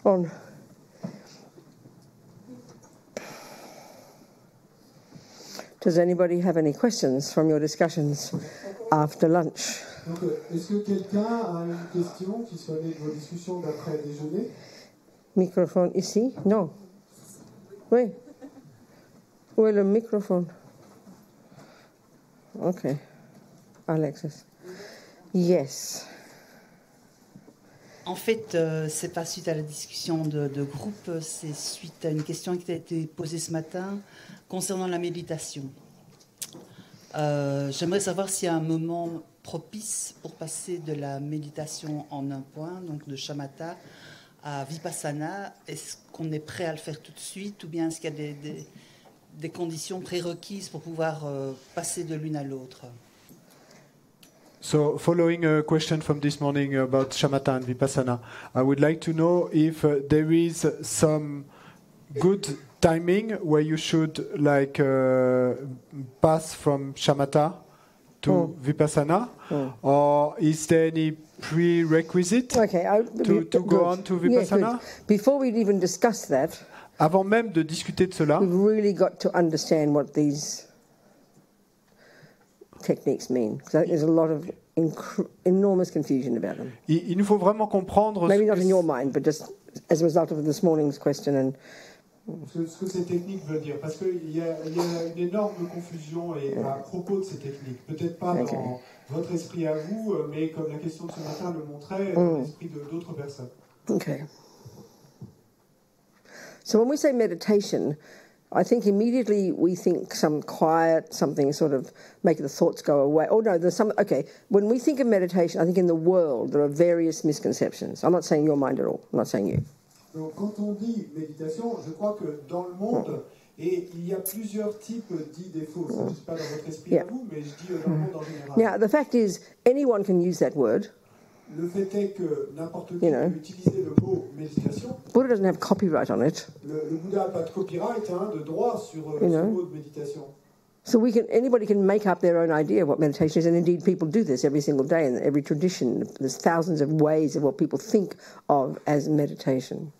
On. Does anybody have any questions from your discussions after lunch? Donc, est-ce que quelqu'un a une question qui soit née de vos discussions d'après déjeuner? Microphone ici? Non. Oui. Où est le microphone? Ok. Alexis. Yes. En fait, c'est pas suite à la discussion de groupe, c'est suite à une question qui a été posée ce matin concernant la méditation. J'aimerais savoir s'il y a un moment propice pour passer de la méditation en un point, donc de shamatha à vipassana. Est-ce qu'on est prêt à le faire tout de suite ou bien est-ce qu'il y a des conditions prérequises pour pouvoir passer de l'une à l'autre? So, following a question from this morning about shamatha and vipassana, I would like to know if there is some good timing where you should pass from shamatha to vipassana, or is there any prerequisite to go on to vipassana? Yeah, before we even discuss that, avant même de discuter de cela, we've really got to understand what these techniques mean, because there's a lot of enormous confusion about them. Il nous faut vraiment comprendre. Maybe not in your mind, but just as a result of this morning's question and. Ce que ces techniques veulent dire, parce qu'il y a une énorme confusion à propos de ces techniques. Peut-être pas dans votre esprit à vous, mais comme la question de ce matin le montrait, dans l'esprit d'autres personnes. Okay. So when we say meditation, I think immediately we think some quiet, something sort of make the thoughts go away. Oh no, there's some. Okay, when we think of meditation, I think in the world there are various misconceptions. I'm not saying your mind at all. I'm not saying you. Donc, quand on dit méditation, je crois que dans le monde, et il y a plusieurs types d'idées fausses. Je ne dis pas dans votre esprit à vous, mais je dis dans le monde en général. Now, the fact is, anyone can use that word. Le fait est que n'importe qui peut utiliser le mot méditation. Buddha doesn't have copyright on it. Le Bouddha n'a pas de copyright, de droit sur ce mot de méditation. So anybody can make up their own idea of what meditation is, and indeed people do this every single day in every tradition. There's thousands of ways of what people think of as meditation.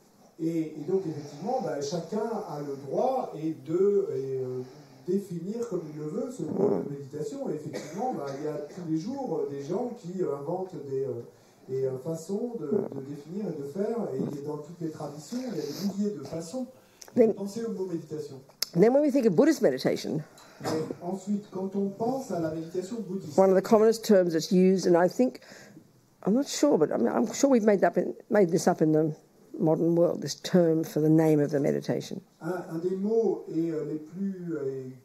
Et donc, effectivement, chacun a le droit de définir comme il le veut ce mot de méditation. Et effectivement, il y a tous les jours des gens qui inventent des façons de définir et de faire. Et dans toutes les traditions, il y a des milliers de façons de penser au mot méditation. Then when we think of Buddhist meditation, ensuite, quand on pense à la méditation bouddhiste, one of the commonest terms that's used, and I'm not sure, but I'm sure we've made this up in the modern world, this term for the name of the meditation. Un des mots les plus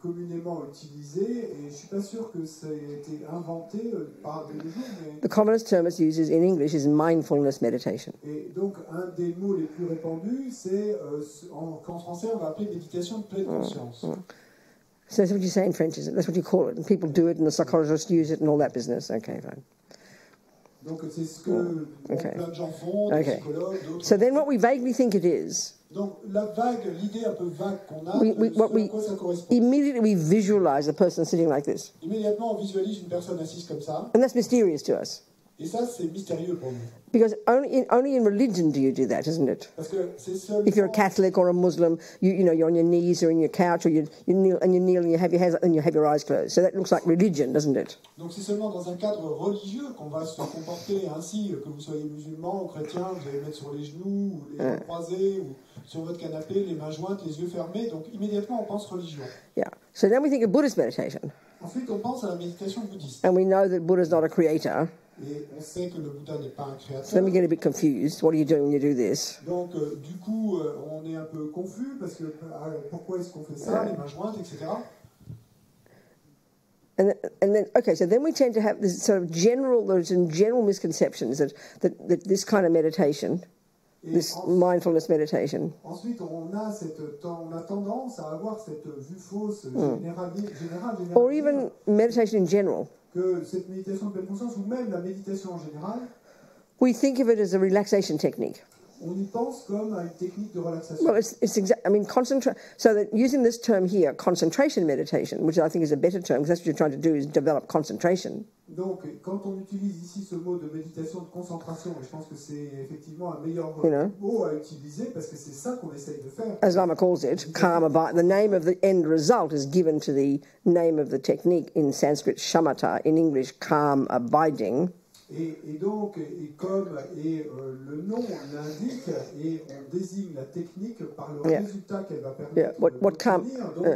communément utilisés, et je ne suis pas sûr que ça ait été inventé par des gens, mais... The commonest term it's used in English is mindfulness meditation. Et donc, un des mots les plus répandus, c'est qu'en français, on va appeler méditation de pleine conscience. So that's what you say in French, isn't it? That's what you call it. And people do it, and the psychologists use it, and all that business. Okay, fine. Donc c'est ce que plein de gens font, des psychologues, d'autres. So then what we vaguely think it is. Donc l'idée un peu vague qu'on a, à quoi ça correspond. Immediately we visualize a person sitting like this. Immédiatement on visualise une personne assise comme ça. And that's mysterious to us. Et ça c'est mystérieux pour nous. Because only in religion do you do that, isn't it? Parce que c'est seulement... If you're a Catholic or a Muslim, you're on your knees or in your couch, or you kneel and you have your hands and you have your eyes closed. So that looks like religion, doesn't it? Donc c'est seulement dans un cadre religieux qu'on va se comporter ainsi, que vous soyez musulman ou chrétien, vous allez mettre sur les genoux, ou les jambes croisées, ou sur votre canapé, les mains jointes, les yeux fermés. Donc immédiatement on pense religion. Yeah. So then we think of Buddhist meditation. Ensuite on pense à la méditation bouddhiste. And we know that Buddha's not a creator. Et on sait que le Bouddha n'est pas un créateur. So then we get a bit confused. What are you doing when you do this? Donc, du coup, on est un peu confus parce que pourquoi est-ce qu'on fait ça, les mains jointes, etc. And then, okay, so then we tend to have this sort of general misconceptions that this kind of meditation, this mindfulness meditation. Ensuite, on a tendance à avoir cette vue fausse générale. Or even meditation in general. Que cette méditation de pleine conscience, ou même la méditation en général, we think of it as a relaxation technique. on y pense comme à une technique de relaxation. Well, I mean, so that using this term here, concentration meditation, which I think is a better term, because that's what you're trying to do, is develop concentration. Donc, quand on utilise ici ce mot de méditation de concentration, et je pense que c'est effectivement un meilleur mot à utiliser, parce que c'est ça qu'on essaye de faire. As Lama calls it, calm abiding. The name of the end result is given to the name of the technique in Sanskrit, shamatha, in English, calm abiding. Et donc, et comme le nom l'indique, et on désigne la technique par le résultat qu'elle va permettre d'obtenir. Donc,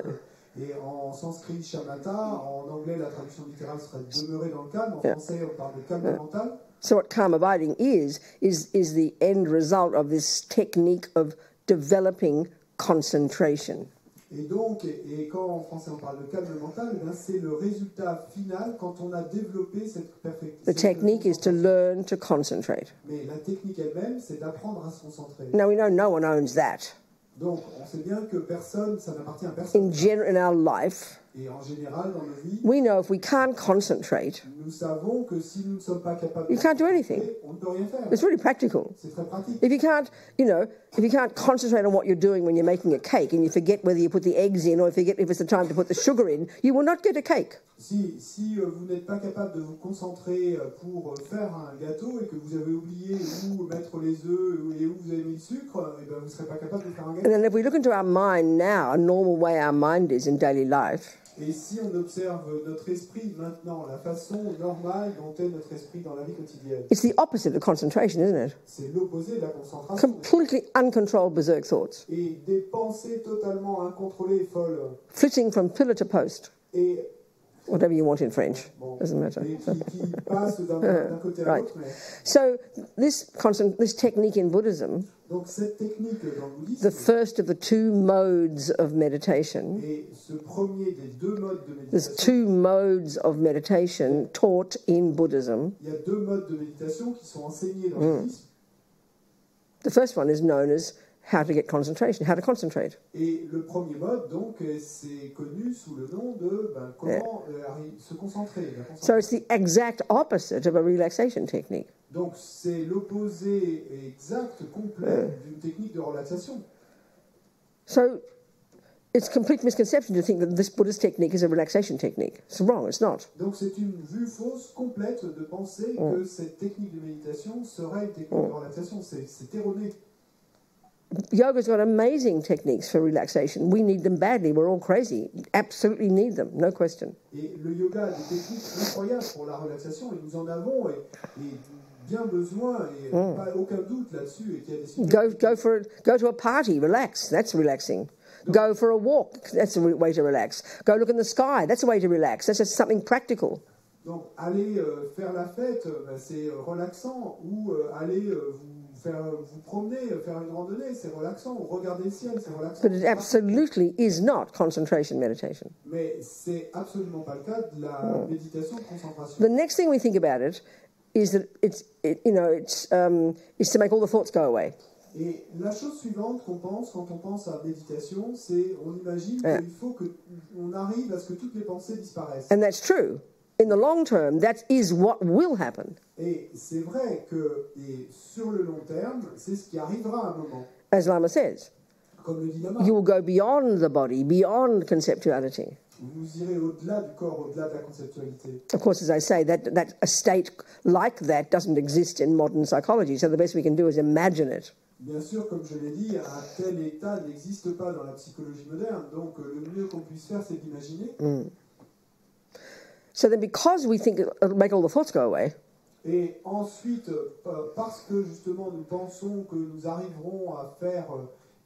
et en sanskrit, shamatha, en anglais, la traduction littérale serait demeurer dans le calme. En français, on parle de calme mental. So what calm abiding is the end result of this technique of developing concentration. Et donc, et quand en français on parle de calme mental, c'est le résultat final quand on a développé cette perfection. The technique is to learn to concentrate. Mais la technique elle-même, c'est d'apprendre à se concentrer. Now we know no one owns that. Donc, on sait bien que personne, ça n'appartient à personne. In our life, et en général, dans nos vies, we know if we can't concentrate, nous savons que si nous ne sommes pas capables you can't do anything. On ne peut rien faire. It's really practical. C'est très pratique. If you can't concentrate on what you're doing when you're making a cake and you forget whether you put the eggs in or you forget if it's the time to put the sugar in, you will not get a cake. Si vous n'êtes pas capable de vous concentrer pour faire un gâteau et que vous avez oublié où mettre les œufs et où vous avez mis le sucre, et ben vous ne serez pas capable de faire un gâteau. And then if we look into our mind now, a normal way our mind is in daily life, et si on observe notre esprit maintenant, la façon normale dont est notre esprit dans la vie quotidienne, it's the opposite of concentration, isn't it? C'est l'opposé de la concentration. Completely uncontrolled berserk thoughts. Et des pensées totalement incontrôlées et folles. Flitting from pillar to post. Et whatever you want in French, doesn't matter. Qui passe d'un côté à l'autre. So this technique in Buddhism, donc cette technique dans le bouddhisme, the first of the two modes of meditation, et ce premier des deux modes de méditation, there's two modes of meditation taught in Buddhism. Il y a deux modes de méditation qui sont enseignés dans le bouddhisme. The first one is known as how to get concentration, how to concentrate. Et le premier mode, donc, c'est connu sous le nom de comment se concentrer. So it's the exact opposite of a relaxation technique. Donc c'est l'opposé exact, complet d'une technique de relaxation. So it's a complete misconception to think that this Buddhist technique is a relaxation technique. It's wrong, it's not. Donc c'est une vue fausse, complète, de penser que cette technique de méditation serait une technique de relaxation. C'est erroné. Yoga's got amazing techniques for relaxation. We need them badly. We're all crazy. Absolutely need them, no question. Et le yoga a des techniques incroyables pour la relaxation, et nous en avons et bien besoin, et pas aucun doute là-dessus. Et qu'il y a des go to a party, relax. That's relaxing. Go for a walk. That's a way to relax. Go look in the sky. That's a way to relax. That's just something practical. Donc aller faire la fête, c'est relaxant, ou aller vous promener, faire une randonnée, c'est relaxant, ou regarder le ciel, c'est relaxant. But it absolutely is not concentration meditation. Mais c'est absolument pas le cas de la méditation de concentration. The next thing we think about it is that it's to make all the thoughts go away. Et la chose suivante qu'on pense quand on pense à méditation, c'est on imagine qu'il faut qu'on arrive à ce que toutes les pensées disparaissent. And that's true. In the long term, that is what will happen. Et c'est vrai que sur le long terme, c'est ce qui arrivera à un moment. As Lama says, comme le dit Lama, you will go beyond the body, beyond conceptuality. Vous irez au-delà du corps, au-delà de la conceptualité. Of course, as I say, that a state like that doesn't exist in modern psychology, so the best we can do is imagine it. Bien sûr, comme je l'ai dit, un tel état n'existe pas dans la psychologie moderne, donc le mieux qu'on puisse faire, c'est d'imaginer. So then, because we think it'll make all the thoughts go away, et ensuite, parce que justement nous pensons que nous arriverons à faire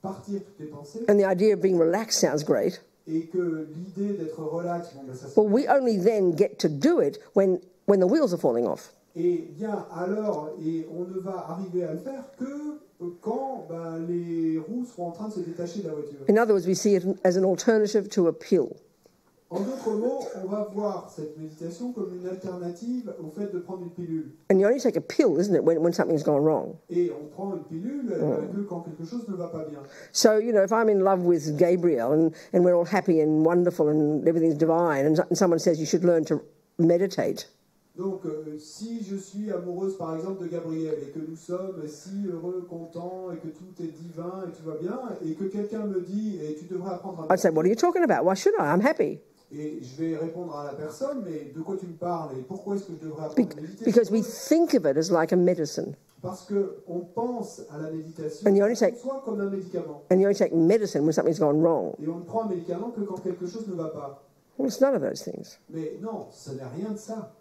partir toutes les pensées, and the idea of being relaxed sounds great, et que l'idée d'être relax, ça well, we only then get to do it when the wheels are falling off. Et bien alors, et on ne va arriver à le faire que quand les roues seront en train de se détacher de la voiture. In other words, we see it as an alternative to a pill. En d'autres mots, on va voir cette méditation comme une alternative au fait de prendre une pilule. And you only take a pill, isn't it, when something's gone wrong? Et on prend une pilule que quand quelque chose ne va pas bien. So, if I'm in love with Gabriel and we're all happy and wonderful and everything's divine and someone says you should learn to meditate. Donc, si je suis amoureuse, par exemple, de Gabriel, et que nous sommes si heureux, contents, et que tout est divin, et tout va bien, et que quelqu'un me dit, et tu devrais apprendre à I'd say, what are you talking about? Why should I? I'm happy. Et je vais répondre à la personne, mais de quoi tu me parles, et pourquoi est-ce que je devrais apprendre à méditer? Because we think of it as like a medicine. Parce qu'on pense à la méditation And you only take- soit comme un médicament. And you only take medicine when something's gone wrong. Et on ne prend un médicament que quand quelque chose ne va pas. Well, it's none of those things. Mais non, ça n'est rien de ça.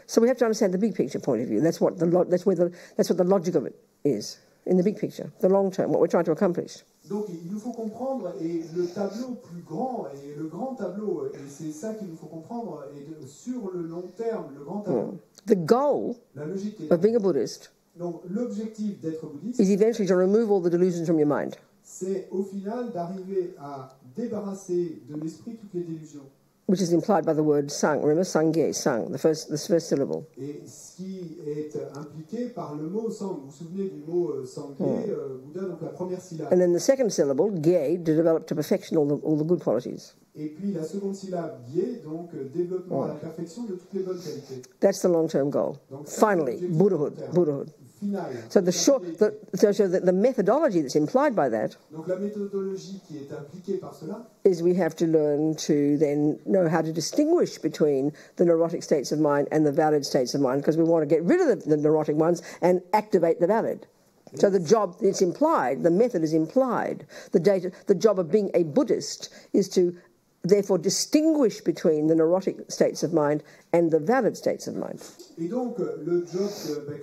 So we have to understand the big picture point of view. That's what the logic of it is in the big picture, the long term, what we're trying to accomplish. Donc il nous faut comprendre, et le tableau plus grand, et le grand tableau, et c'est ça qu'il nous faut comprendre, et sur le long terme, le grand tableau, The goal la logique est of being a Buddhist donc l'objectif d'être bouddhiste, is eventually to remove all the delusions from your mind. c'est au final d'arriver à débarrasser de l'esprit toutes les délusions. Which is implied by the word sang. Remember, sangye, sang, the first syllable. Et ce qui est impliqué par le mot sang, vous vous souvenez du mot sangye, Bouddha, donc la première syllabe. And then the second syllable, gye, to develop to perfection all the good qualities. Et puis la seconde syllabe, gye, donc développement à la perfection de toutes les bonnes qualités. That's the long-term goal. Donc, ça, c'est Finally, l'objectif Buddhahood, long terme. Buddhahood. Final. So the methodology that's implied by that Donc la méthodologie qui est impliquée par cela, is we have to learn to then know how to distinguish between the neurotic states of mind and the valid states of mind, because we want to get rid of the neurotic ones and activate the valid. So the job, it's implied, the method is implied. The job of being a Buddhist is to therefore distinguish between the neurotic states of mind and the valid states of mind. et donc le job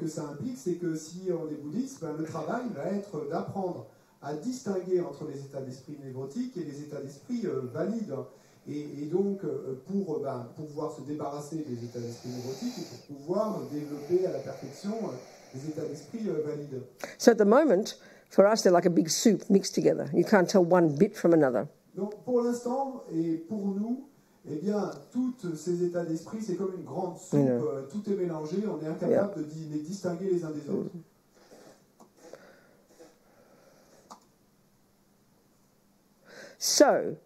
que ça implique, c'est que si on est bouddhiste, le travail va être d'apprendre à distinguer entre les états d'esprit névrotiques et les états d'esprit valides. Et donc, pour pouvoir se débarrasser des états d'esprit névrotiques et pour pouvoir développer à la perfection les états d'esprit valides. So at the moment, for us, they're like a big soup mixed together. You can't tell one bit from another. Donc, pour l'instant, et pour nous, eh bien, tous ces états d'esprit, c'est comme une grande soupe, tout est mélangé, on est incapable de les distinguer les uns des autres. So,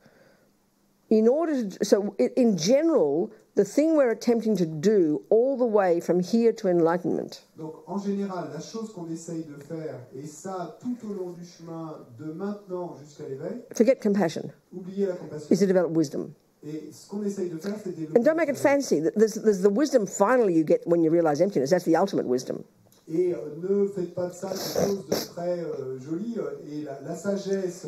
in general, the thing we're attempting to do all the way from here to enlightenment Donc, en général, la chose qu'on essaye de faire, et ça tout au long du chemin, de maintenant jusqu'à l'éveil, forget compassion, oubliez la compassion. is to develop wisdom. Et ce qu'on essaye de faire, c'est développer. And don't make it fancy. There's the wisdom finally you get when you realize emptiness. That's the ultimate wisdom. Et ne faites pas de ça quelque chose de très joli. Et la sagesse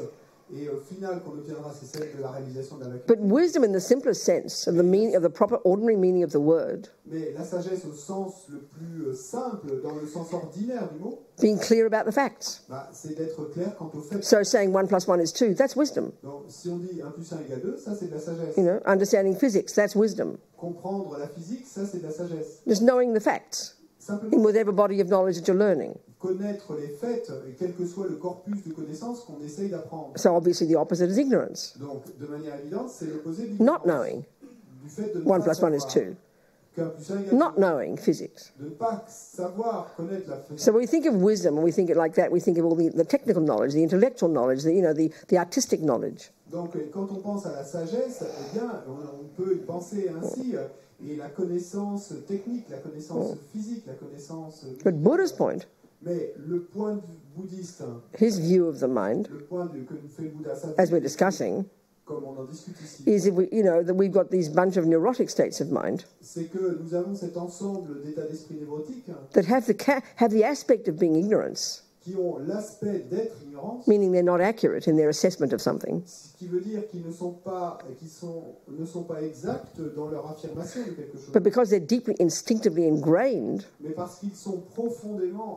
finale qu'on obtiendra, c'est celle de la réalisation de la vacuité. But wisdom in the simplest sense of the proper ordinary meaning of the word, Mais la sagesse au sens le plus simple, dans le sens ordinaire du mot, being clear about the facts. c'est d'être clair quant au fait. So saying 1 + 1 is 2, that's wisdom. Donc, si on dit 1 + 1 = 2, ça c'est de la sagesse. You know, understanding physics, that's wisdom. Comprendre la physique, ça c'est de la sagesse. Just knowing the facts in Simplement whatever body of knowledge that you're learning. connaître les faits, et quel que soit le corpus de connaissances qu'on essaye d'apprendre. So obviously the opposite is ignorance. Donc, de manière évidente, c'est l'opposé de Not l'ignorance. knowing Du fait de ne 1 pas + 1 is savoir 2. qu'un plus un égale Not deux. knowing physics. De ne pas savoir connaître la physique. So when we think of wisdom and we think it like that, we think of all the technical knowledge, the intellectual knowledge, the artistic knowledge. Donc, quand on pense à la sagesse, eh bien, on peut y penser ainsi. Et la connaissance technique, la connaissance physique, la connaissance... But Buddha's point, Mais le point de vue bouddhiste, his view of the mind, le point de vue que nous fait le Bouddha, as we're discussing, comme on en discute ici, is that we've got these bunch of neurotic states of mind c'est que nous avons cet ensemble d'états d'esprit névrotiques that have the aspect of being ignorance, qui ont l'aspect d'être ignorance, meaning they're not accurate in their assessment of something, ce qui veut dire qu'ils ne sont pas exacts dans leur affirmation de quelque chose. but because they're deeply instinctively ingrained, Mais parce qu'ils sont profondément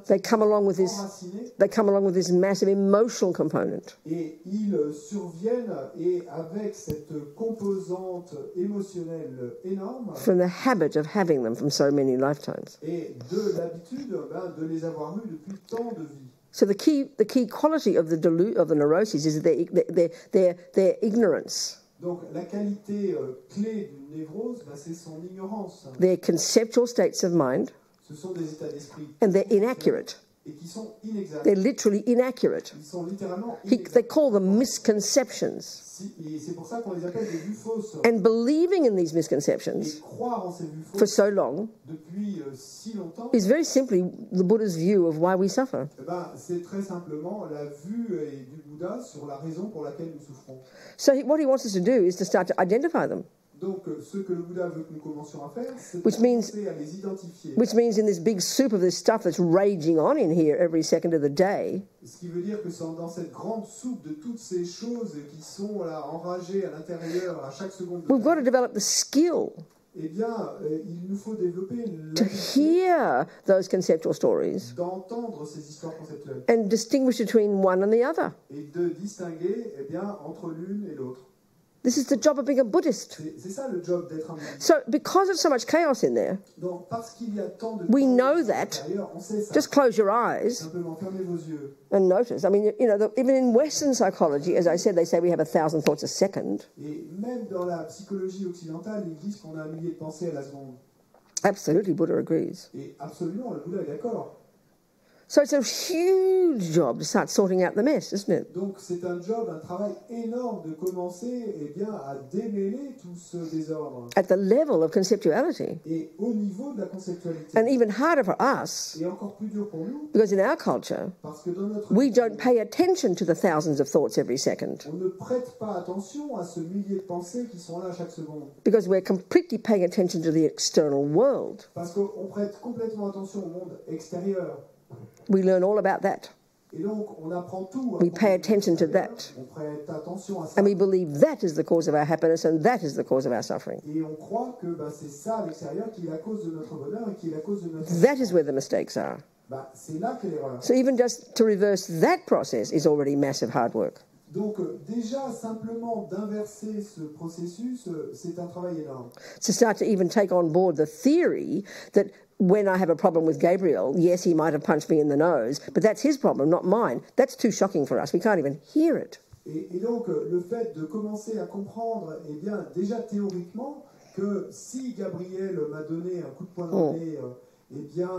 they come along with instinctivement this massive emotional component. et ils surviennent et avec cette composante émotionnelle énorme From the habit of having them from so many lifetimes. et de l'habitude de les avoir eus depuis tant de vies. So the key quality of the neuroses is their ignorance, Donc la qualité clé d'une névrose, c'est son ignorance. their conceptual states of mind, Ce sont des états d'esprit and they're inaccurate. et qui sont inexacts. They're literally inaccurate. Ils sont littéralement They inexacts. call them misconceptions. Et c'est pour ça qu'on les appelle des vues fausses. And believing in these Et misconceptions croire en ces vues for fausses so long depuis si longtemps, is very simply the Buddha's view of why we suffer. eh ben, c'est très simplement la vue du Bouddha sur la raison pour laquelle nous souffrons. So what he wants us to do is to start to identify them, Donc, ce que le Bouddha veut que nous commencions à faire, c'est de Which means- commencer à les identifier. which means in this big soup of this stuff that's raging on in here every second of the day, Ce qui veut dire que c'est dans cette grande soupe de toutes ces choses qui sont là, enragées à l'intérieur à chaque seconde de we've got to temps, develop the skill eh bien, il nous faut développer to l'habitude hear those conceptual stories d'entendre ces histoires conceptuelles and distinguish between one and the other. et de distinguer eh bien, entre l'une et l'autre. This is the job of being a Buddhist. C'est ça le job d'être un bouddhiste. So because there's so much chaos in there, Donc, parce qu'il y a tant de We chaos know à that. l'intérieur, on sait ça. just close your eyes Simplement fermez vos yeux. and notice. I mean, you know, even in Western psychology, as I said, they say we have 1,000 thoughts a second. Et même dans la psychologie occidentale, ils disent qu'on a un millier de pensées à la seconde. Absolutely, Buddha agrees. Et absolument, le Bouddha est d'accord. So it's a huge job to start sorting out the mess, isn't it? Donc c'est un job, un travail énorme de commencer eh bien, à démêler tout ce désordre. At the level of conceptuality. Et au niveau de la conceptualité. And even harder for us, Et encore plus dur pour nous, because in our culture, parce que dans notre we don't pay attention to the thousands of thoughts every second, on ne prête pas attention à ce millier de pensées qui sont là chaque seconde. because we're completely paying attention to the external world. Parce qu'on prête complètement attention au monde extérieur. We learn all about that. Et donc on apprend tout. We pay attention to that. On prête attention à ça. And we believe that is the cause of our happiness and that is the cause of our suffering. Et on croit que c'est ça à l'extérieur qui est la cause de notre bonheur et qui est la cause de notre... That is where the mistakes are. C'est là qu'est l'erreur. So even just to reverse that process is already massive hard work. Donc déjà, simplement d'inverser ce processus, c'est un travail énorme. To start to even take on board the theory that when I have a problem with Gabriel, yes, he might have punched me in the nose, but that's his problem, not mine. That's too shocking for us. We can't even hear it. Et donc, le fait de commencer à comprendre, eh bien, déjà théoriquement, que si Gabriel m'a donné un coup de poing dans le nez, eh bien,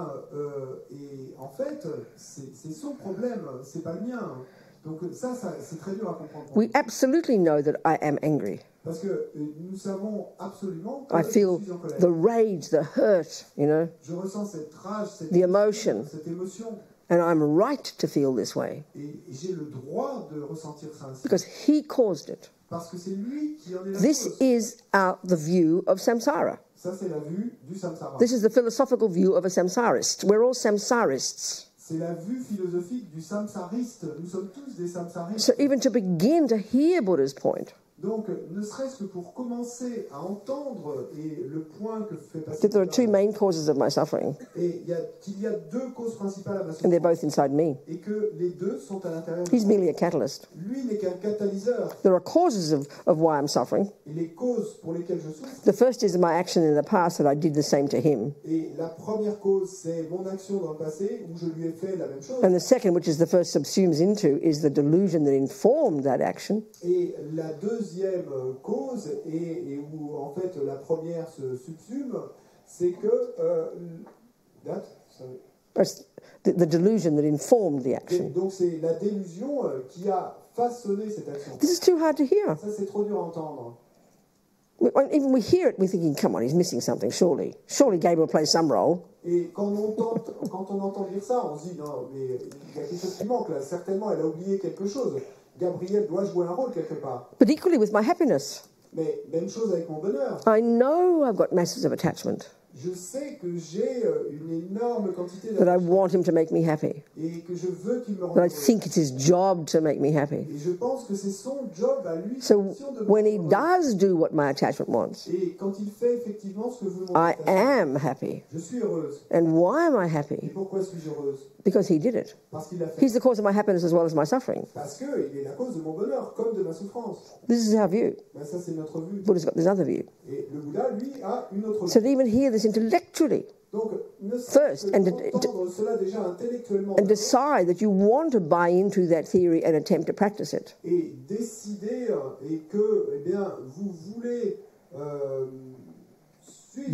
et en fait, c'est son problème, c'est pas le mien. Donc ça c'est très dur à comprendre. We absolutely know that I am angry. Parce que nous savons absolument que I je feel suis en colère. the rage, the hurt, you know, Je ressens cette rage, cette the emotion. émotion. And I'm right to feel this way Et j'ai le droit de ressentir ça ainsi. because he caused it. Parce que c'est lui qui en est la This cause. is the view of samsara. Ça, c'est la vue du samsara. This is the philosophical view of a samsarist. We're all samsarists. C'est la vue philosophique du samsariste. Nous sommes tous des samsaristes. So even to begin to hear Buddha's point, Donc, ne serait-ce que pour commencer à entendre et le point que fait passer that there are two main causes of my suffering, et qu'il y a deux causes principales à ma and they're souffrance both inside me. et que les deux sont à l'intérieur de He's moi. merely a catalyst. Lui n'est qu'un catalyseur. There are causes of why I'm suffering. Et les causes pour lesquelles je souffre, The first is my action in the past that I did the same to him. et la première cause, c'est mon action dans le passé où je lui ai fait la même chose. And the second, which is the first subsumes into, is the delusion that informed that action. Et la deuxième cause, et où en fait la première se subsume, c'est que The delusion that informed the action. donc c'est la délusion qui a façonné cette action. This is too hard to hear. Ça c'est trop dur à entendre. Even we hear it, we're thinking, come on, he's missing something, surely. Surely Gabriel plays some role. Et quand on entend dire ça, on se dit non, mais il y a quelque chose qui manque là. Certainement, elle a oublié quelque chose. Gabriel doit jouer un rôle quelque part. But equally with my happiness. Mais même chose avec mon bonheur. I know I've got masses of attachment, Je sais que j'ai une énorme quantité that I want him to make me happy, et que je veux qu'il me rende that I heureux. think it's his job to make me happy. Et je pense que c'est son job à lui. So sa mission de me when he rendre heureux. does do what my attachment wants, Et quand il fait effectivement ce que veut mon I attachement, am happy. je suis heureuse. And why am I Et happy? pourquoi suis-je heureuse? Because he did it. Parce qu'il l'a fait. He's the cause of my happiness as well as my suffering. Parce qu'il est la cause de mon bonheur, comme de ma souffrance. This is our view. Ben, ça, c'est notre vue. Buddha's got this other view. Et le Bouddha, lui, a une autre So vue. to even hear this intellectually Donc, ne First, serait-ce and que d'entendre cela déjà intellectuellement and decide that you want to buy into that theory and attempt to practice it, et décider et que, eh bien, vous voulez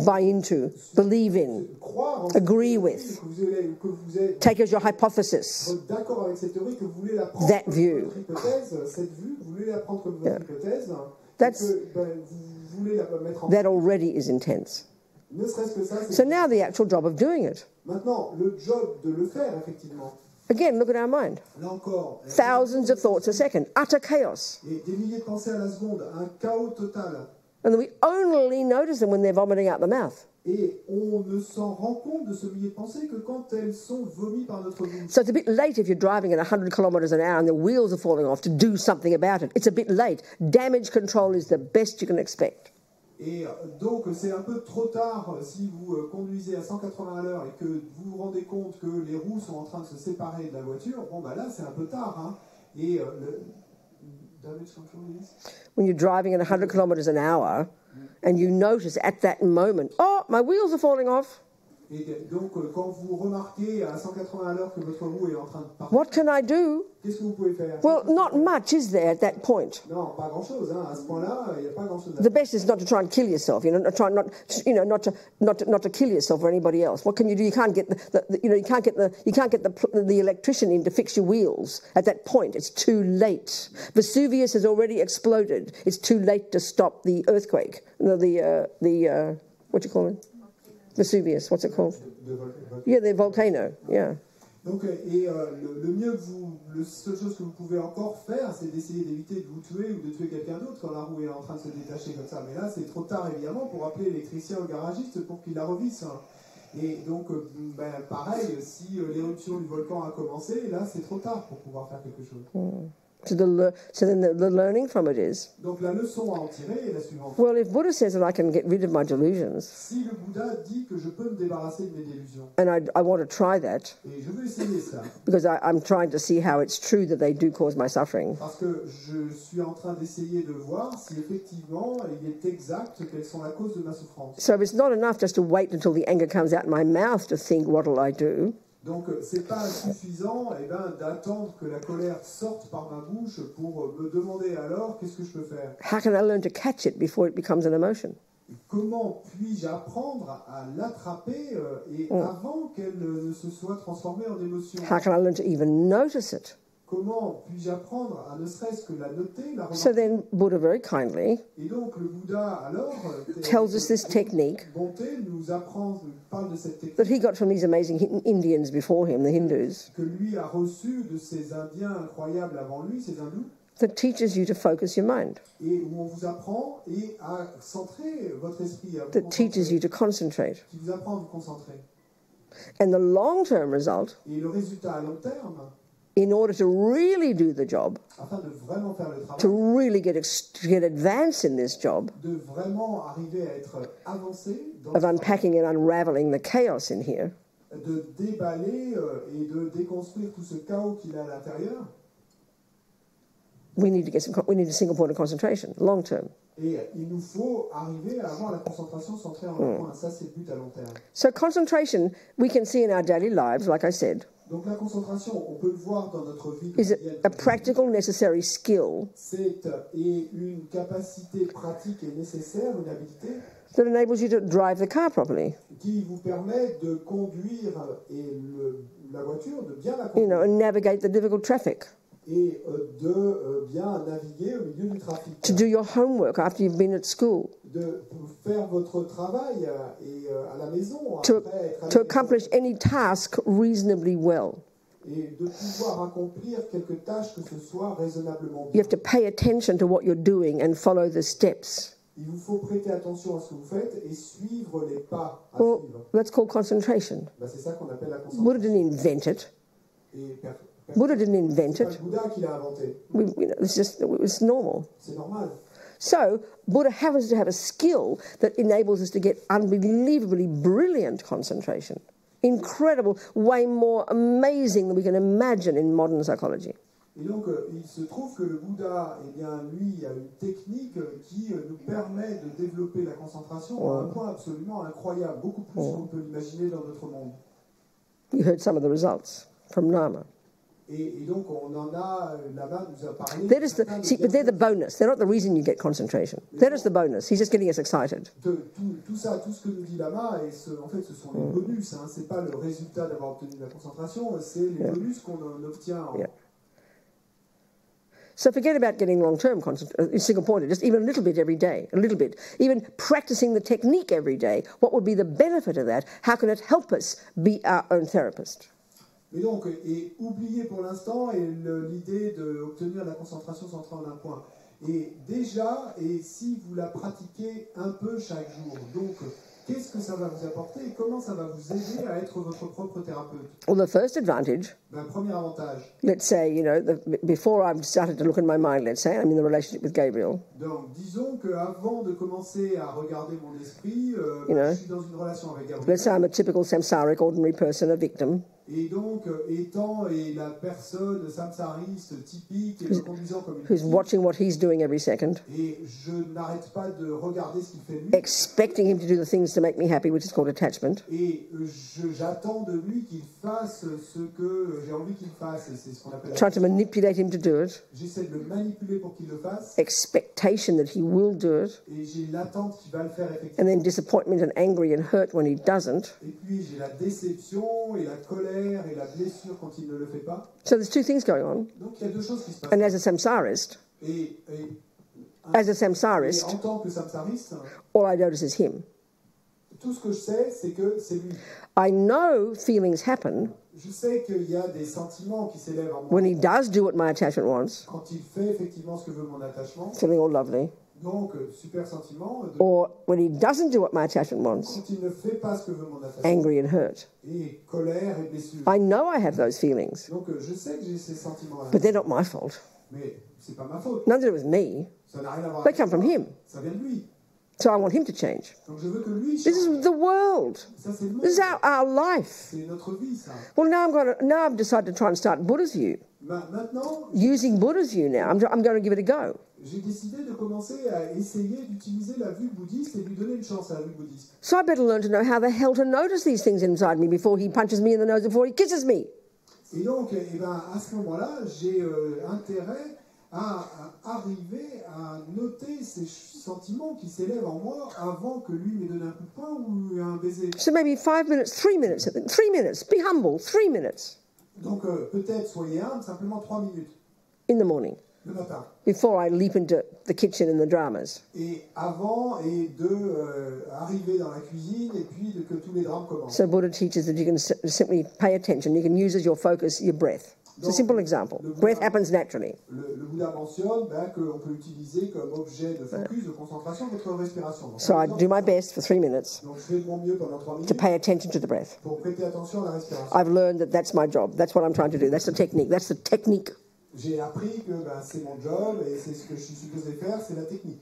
buy into, believe in, croire en agree cette théorie, with, que vous êtes take as your hypothesis. d'accord avec cette théorie, que vous voulez la prendre That comme view. votre hypothèse, cette vue, vous voulez la prendre comme votre hypothèse, That's- et que vous voulez la mettre en That already is intense. ne serait-ce que ça, c'est So now the actual job of doing it. maintenant le job de le faire, effectivement. Again, look at our mind. Là encore, Thousands of thoughts a second, utter chaos. et des milliers de pensées à la seconde, un chaos total. And then we only notice them when they're vomiting out the mouth. Et on ne s'en rend compte de ce millier de pensées que quand elles sont vomies par notre bouche. So it's a bit late if you're driving at 100 kilometres an hour and the wheels are falling off to do something about it. It's a bit late. Damage control is the best you can expect. Et donc c'est un peu trop tard si vous conduisez à 180 à l'heure et que vous vous rendez compte que les roues sont en train de se séparer de la voiture. Bon bah là c'est un peu tard. Hein. Et le damage control is... When you're driving at 100 kilometres an hour and you notice at that moment, oh, my wheels are falling off. Et donc quand vous remarquez à 180 à l'heure que votre roue est en train de partir, What can I do? qu'est-ce que vous pouvez faire? Well, not much, is there, at that point? Non, pas grand-chose. Hein. À ce point-là, il n'y a pas grand-chose à The best is not to try and kill yourself. You know, not to kill yourself or anybody else. What can you do? You can't get the electrician in to fix your wheels at that point. It's too late. Vesuvius has already exploded. It's too late to stop the earthquake. What do you call it? Vesuvius. What's it called? Yeah, the volcano. Yeah. Donc, le mieux que la seule chose que vous pouvez encore faire, c'est d'essayer d'éviter de vous tuer ou de tuer quelqu'un d'autre quand la roue est en train de se détacher comme ça. Mais là, c'est trop tard, évidemment, pour appeler l'électricien ou le garagiste pour qu'il la revisse. Et donc, pareil, si l'éruption du volcan a commencé, là, c'est trop tard pour pouvoir faire quelque chose. So then the learning from it is, Donc, la leçon à en tirer est la suivante. well, if Buddha says that I can get rid of my delusions, Si le Bouddha dit que je peux me débarrasser de mes délusions, and I want to try that, et je veux essayer ça, because I'm trying to see how it's true that they do cause my suffering. parce que je suis en train d'essayer de voir si effectivement il est exact qu'elles sont la cause de ma souffrance. So it's not enough just to wait until the anger comes out my mouth to think, what'll I do? Donc c'est pas suffisant d'attendre que la colère sorte par ma bouche pour me demander alors qu'est-ce que je peux faire. How can I learn to catch it before it becomes an emotion? Comment puis-je apprendre à l'attraper et avant qu'elle ne se soit transformée en émotion? How can I learn to even notice it? Comment puis-je apprendre à ne serait-ce que la noter, la remarquer? So then Buddha very kindly Et donc le Bouddha alors tells us this technique bonté nous parle de cette technique that he got from these amazing Indians before him, the Hindus, que lui a reçue de ces Indiens incroyables avant lui, ces hindous, that teaches you to focus your mind, et où on vous apprend à centrer votre esprit, à vous that teaches you concentrer, to concentrate. qui vous apprend à vous concentrer. And the long-term result, Et le résultat à long terme, in order to really do the job, afin de vraiment faire le to travail, really get advanced in this job de vraiment arriver à être avancé dans of ce unpacking and unraveling the chaos in here, travail, de déballer et de déconstruire tout ce chaos qu'il a à l'intérieur. we need a single point of concentration, long term. Et il nous faut arriver à avoir la concentration centrée en un point. Ça, c'est le but à long terme. So concentration, we can see in our daily lives, like I said, Donc la concentration, on peut le voir dans notre vie is quotidienne. a practical, necessary skill C'est une capacité pratique et nécessaire, une habilité, that enables you to drive the car properly, qui vous permet de conduire la voiture, de bien la you conduire know, and navigate the difficult traffic, et de bien naviguer au milieu du trafic, to do your homework after you've been at school, de faire votre travail à la maison, to après être to allé accomplish any task reasonably well. et de pouvoir accomplir quelques tâches que ce soit raisonnablement You bien. have to pay attention to what you're doing and follow the steps. Il vous faut prêter attention à ce que vous faites et suivre les pas à Well, suivre. that's called concentration. C'est ça qu'on appelle la Buddha concentration. didn't invent it. Et Buddha didn't invent c'est pas it. le Bouddha qui l'a inventé. It's normal. C'est normal. So Buddha happens to have a skill that enables us to get unbelievably brilliant concentration. Incredible, way more amazing than we can imagine in modern psychology. Et donc, il se trouve que le Bouddha, eh bien, lui, a une technique qui nous permet de développer la concentration à un point absolument incroyable, beaucoup plus qu'on peut l'imaginer dans notre monde. You heard some of the results from Nama. Et donc, on en a, là-bas, nous a parlé... But they're the bonus. They're not the reason you get concentration. They're just the bonus. He's just getting us excited. Tout ça, tout ce que nous dit Lama, en fait, ce sont les bonus. Hein. Ce n'est pas le résultat d'avoir obtenu la concentration, c'est les bonus qu'on obtient. So forget about getting long-term single-pointed, just even a little bit every day, a little bit. Even practicing the technique every day, what would be the benefit of that? How can it help us be our own therapist? Et donc, oubliez pour l'instant l'idée d'obtenir la concentration centrée en un point. Et déjà, et si vous la pratiquez un peu chaque jour, donc qu'est-ce que ça va vous apporter et comment ça va vous aider à être votre propre thérapeute? Well, the first advantage, premier avantage. Let's say, before I've started to look in my mind, let's say, I'm in the relationship with Gabriel. Donc, disons qu'avant de commencer à regarder mon esprit, je suis dans une relation avec Gabriel. Let's say I'm a typical samsaric, ordinary person, a victim. Et donc, étant la personne samsariste typique et le conduisant comme une who's watching what he's doing every second. Et je n'arrête pas de regarder ce qu'il fait lui. Expecting him to do the things to make me happy, which is called attachment. Et j'attends de lui qu'il fasse ce que j'ai envie qu'il fasse. Et c'est ce qu'on appelle. Trying to manipulate him to do it. J'essaie de le manipuler pour qu'il le fasse. Expectation that he will do it. Et j'ai l'attente qu'il va le faire effectivement. And then disappointment and angry and hurt when he doesn't. Et puis j'ai la déception et la colère et la blessure quand il ne le fait pas. So there's two things going on. Donc il y a deux choses qui se passent. And as a samsarist, en tant que samsariste, all I notice is him. Tout ce que je sais, c'est que c'est lui. I know feelings happen. Je sais qu'il y a des sentiments qui s'élèvent en moi. When he does do what my attachment wants. Quand il fait effectivement ce que veut mon attachement. Feeling all lovely. Donc, super sentiment. Or when he doesn't do what my attachment wants. Quand il ne fait pas ce que veut mon attachement. Angry and hurt. Et colère et blessure. I know I have those feelings. Donc, je sais que j'ai ces sentiments-là. But they're not my fault. Mais c'est pas ma faute. None of it was me. Ça n'a rien à voir They come from him. Ça vient de lui. So I want him to change. Donc je veux que lui change. This is the world. Ça, c'est le monde. This is our life. C'est notre vie, ça. Well, now I've decided to try and start Buddha's view. Maintenant, using Buddha's view now, I'm going to give it a go. J'ai décidé de commencer à essayer d'utiliser la vue bouddhiste et lui donner une chance à la vue bouddhiste. So I better learn to know how the hell to notice these things inside me before he punches me in the nose, before he kisses me. Et donc, à ce moment-là, j'ai intérêt à arriver à noter ces sentiments qui s'élèvent en moi avant que lui me donne un coup de poing ou un baiser. So maybe 5 minutes, 3 minutes, 3 minutes. Be humble, 3 minutes. Donc peut-être soyez humble, simplement 3 minutes. In the morning. Le matin. Before I leap into the kitchen and the dramas. Et avant arriver dans la cuisine et puis que tous les drames commencent. So Buddha teaches that you can simply pay attention. You can use as your focus your breath. It's a simple example. Breath happens naturally. Le Bouddha mentionne qu'on peut utiliser comme objet de focus, de concentration, votre respiration. Donc, so I do my best for 3 minutes donc, je fais de mon mieux pendant 3 minutes to pay attention to the breath. Pour prêter attention à la respiration. I've learned that that's my job. That's what I'm trying to do. That's the technique. That's the technique. J'ai appris que c'est mon job et c'est ce que je suis supposé faire, c'est la technique.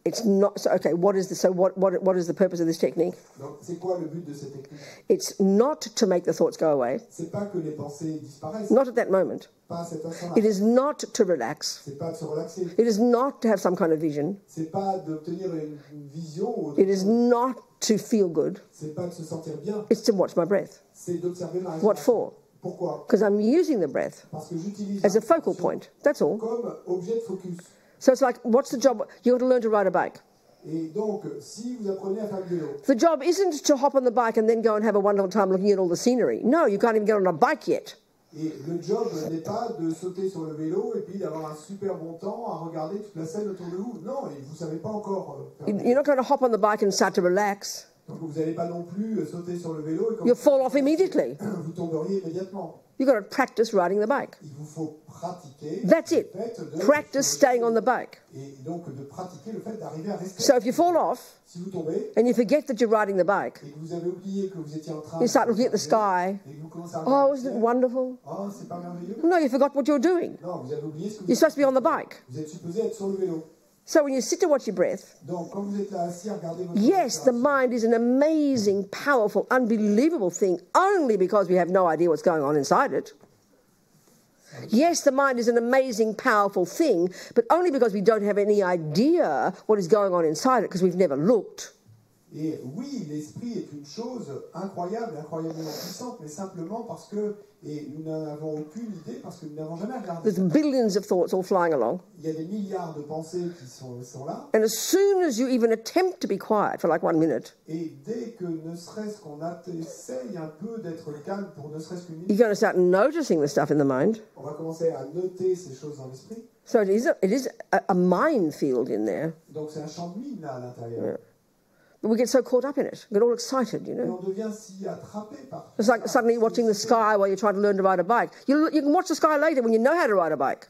It's not so. Okay, what is the purpose of this technique? Donc, c'est quoi le but de cette technique? It's not to make the thoughts go away. C'est pas que les pensées disparaissent. Not at that moment. Pas à cet instant-là. It is not to relax. C'est pas de se relaxer. It is not to have some kind of vision. C'est pas d'obtenir une vision. It is not to feel good. C'est pas de se sentir bien. It's to watch my breath. C'est d'observer ma respiration. What for? Pourquoi? Because I'm using the breath as a focal point. That's all. Comme objet de focus. So it's like, what's the job? You got to learn to ride a bike. Et donc, si vous apprenez à faire du vélo. The job isn't to hop on the bike and then go and have a wonderful time looking at all the scenery. No, you can't even get on a bike yet. Et le job n'est pas de sauter sur le vélo et puis d'avoir un super bon temps à regarder toute la scène autour de vous. Non, et vous savez pas encore. You're not going to hop on the bike and start to relax. Donc vous n'allez pas non plus sauter sur le vélo et you'll fall off immediately. Vous tomberiez immédiatement. You've got to practice riding the bike. Il vous faut pratiquer. That's it. Practice staying on the bike. Et donc de pratiquer le fait d'arriver à rester. So if you fall off, si vous tombez, and you forget that you're riding the bike, et que vous avez oublié que vous étiez en train you start looking at the sky. Et vous commencez à oh, isn't it wonderful? Oh, c'est pas merveilleux. No, you forgot what you're doing. Non, vous avez oublié ce que you're supposed to be on the bike. Vous êtes supposé être sur le vélo. So when you sit to watch your breath, donc, quand vous êtes là assis à regarder votre yes, the mind is an amazing, powerful, unbelievable thing only because we have no idea what's going on inside it. Yes, the mind is an amazing, powerful thing, but only because we don't have any idea what is going on inside it because we've never looked. Et oui, l'esprit est une chose incroyable, incroyablement puissante, mais simplement parce que, et nous n'en avons aucune idée, parce que nous n'avons jamais regardé. There's billions of thoughts all flying along. Il y a des milliards de pensées qui sont là. And as soon as you even attempt to be quiet for like 1 minute, Et dès que ne serait-ce qu'on essaye un peu d'être calme pour ne serait-ce qu'une you're minute, going to start noticing the stuff in the mind. on va commencer à noter ces choses dans l'esprit. So it is a minefield in there. Donc c'est un champ de mine là à l'intérieur. Yeah. But we get so caught up in it, get all excited, you Et know. on devient si attrapé par It's like suddenly watching the sky while you're trying to learn to ride a bike. You can watch the sky later when you know how to ride a bike.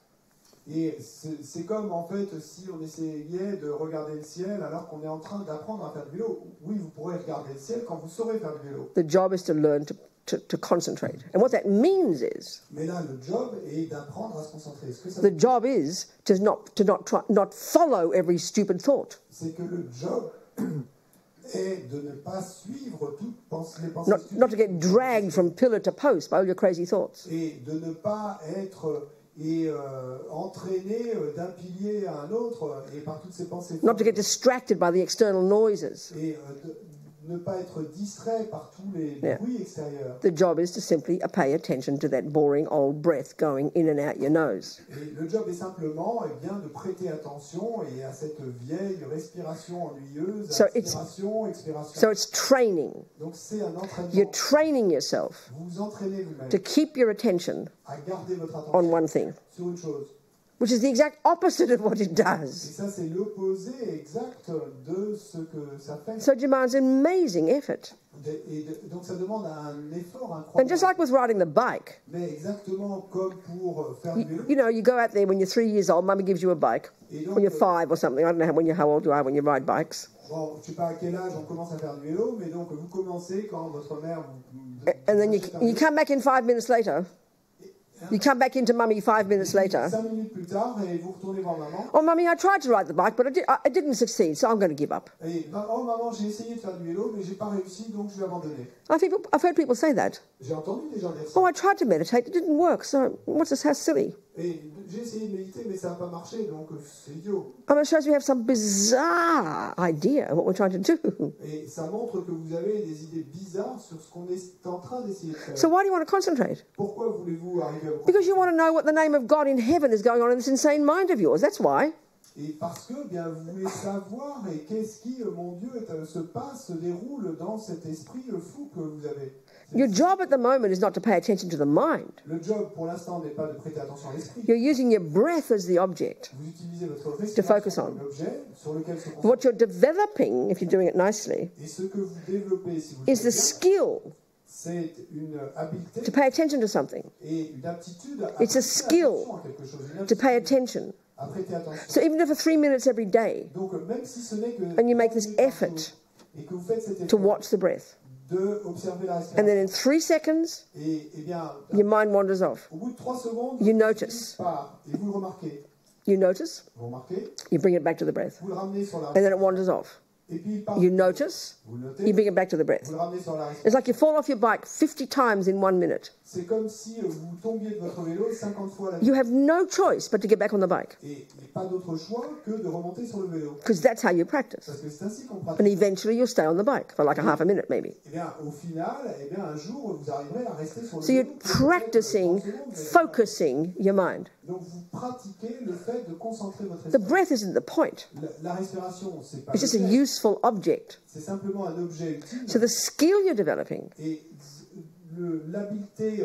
Et c'est comme en fait si on essayait de regarder le ciel alors qu'on est en train d'apprendre à faire du vélo. Oui, vous pourrez regarder le ciel quand vous saurez faire du vélo. The job is to learn to concentrate. And what that means is, Mais là, le job est d'apprendre à se concentrer. Ce que ça the job is to not follow every stupid thought. c'est que le job est de ne pas suivre toutes les pensées Not to get dragged from pillar to post by all your crazy thoughts. et de ne pas être entraîné d'un pilier à un autre et par toutes ces pensées. Not to get distracted by the external noises. Et ne pas être distrait par tous les Yeah. bruits extérieurs. The job is to simply pay attention to that boring old breath going in and out your nose. Et le job est simplement de prêter attention et à cette vieille respiration ennuyeuse, So inspiration, expiration. So it's training. Donc c'est un entraînement. You're training yourself Vous vous entraînez vous-même to keep your attention à garder votre attention on one thing, sur une chose. which is the exact opposite of what it Et does. ça, c'est l'opposé exact de ce que ça fait. So it demands amazing effort. Donc ça demande un effort And just incroyable. like with riding the bike, Mais exactement comme pour faire du vélo. you know, you go out there when you're 3 years old, mummy gives you a bike. Et donc, When you're 5 or something, I don't know how old you are when you ride bikes. bon, je ne sais pas à quel âge on commence à faire du vélo, mais donc vous commencez quand votre mère And then achète un you vélo. come back in 5 minutes later. You come back into mummy 5 minutes later. 5 minutes plus tard, et vous retournez voir maman. Oh, mummy, I tried to ride the bike, but I didn't succeed, so I'm going to give up. Et oh maman, j'ai essayé de faire du vélo, mais j'ai pas réussi, donc je vais abandonner. I've heard people say that. J'ai entendu des gens dire ça. Oh, I tried to meditate, it didn't work, so what's this, how silly? Et j'ai essayé de méditer, mais ça n'a pas marché, donc c'est idiot. I mean, it shows we have some bizarre idea of what we're trying to do. Et ça montre que vous avez des idées bizarres sur ce qu'on est en train d'essayer de faire. So why do you want to concentrate? Pourquoi voulez-vous arriver à vous Because you want to know what the name of God in heaven is going on in this insane mind of yours. That's why. Et parce que bien vous voulez savoir et qu'est-ce qui, mon Dieu, se passe, se déroule dans cet esprit fou que vous avez. Your job at the moment is not to pay attention to the mind. Le job pour l'instant n'est pas de prêter attention à l'esprit. You're using your breath as the object. Vous utilisez votre focus respiration on. comme objet sur lequel se concentrer. What you're developing, if you're doing it nicely, Et ce que vous développez, si vous le is faites the bien, skill c'est une habileté to pay attention to something, et une aptitude à It's a prêter skill attention à quelque chose, une to pay aptitude attention. à prêter attention. So even if for 3 minutes every day, Donc même si ce n'est que And you make this 3 minutes par effort jour, et que vous faites cet to effort watch the breath, de observer la and respiration, then in 3 seconds, et bien your mind wanders off. au bout de 3 secondes, You notice. part, et vous le remarquez. You notice, Vous remarquez, you bring it back to the breath, vous le ramenez sur la and then it wanders off. et puis il part. You notice, Vous le you notez, bring it back to the breath. vous le ramenez sur la It's respiration. like you fall off your bike 50 times in 1 minute. C'est comme si vous tombiez de votre vélo 50 fois la You vie. have no choice but to get back on the bike, Et il n'y a pas d'autre choix que de remonter sur le vélo. because that's how you practice. Parce que c'est ainsi qu'on And pratique. eventually you'll stay on the bike for like a half a minute maybe. Et bien, au final, un jour, vous arriverez à rester sur le So you're vélo. practicing focusing your mind. Donc, vous pratiquez le fait de concentrer votre The esprit. breath isn't the point. La respiration, c'est pas It's just a l'objet, useful object. c'est simplement un objet utile. So the skill you're developing, Et l'habileté,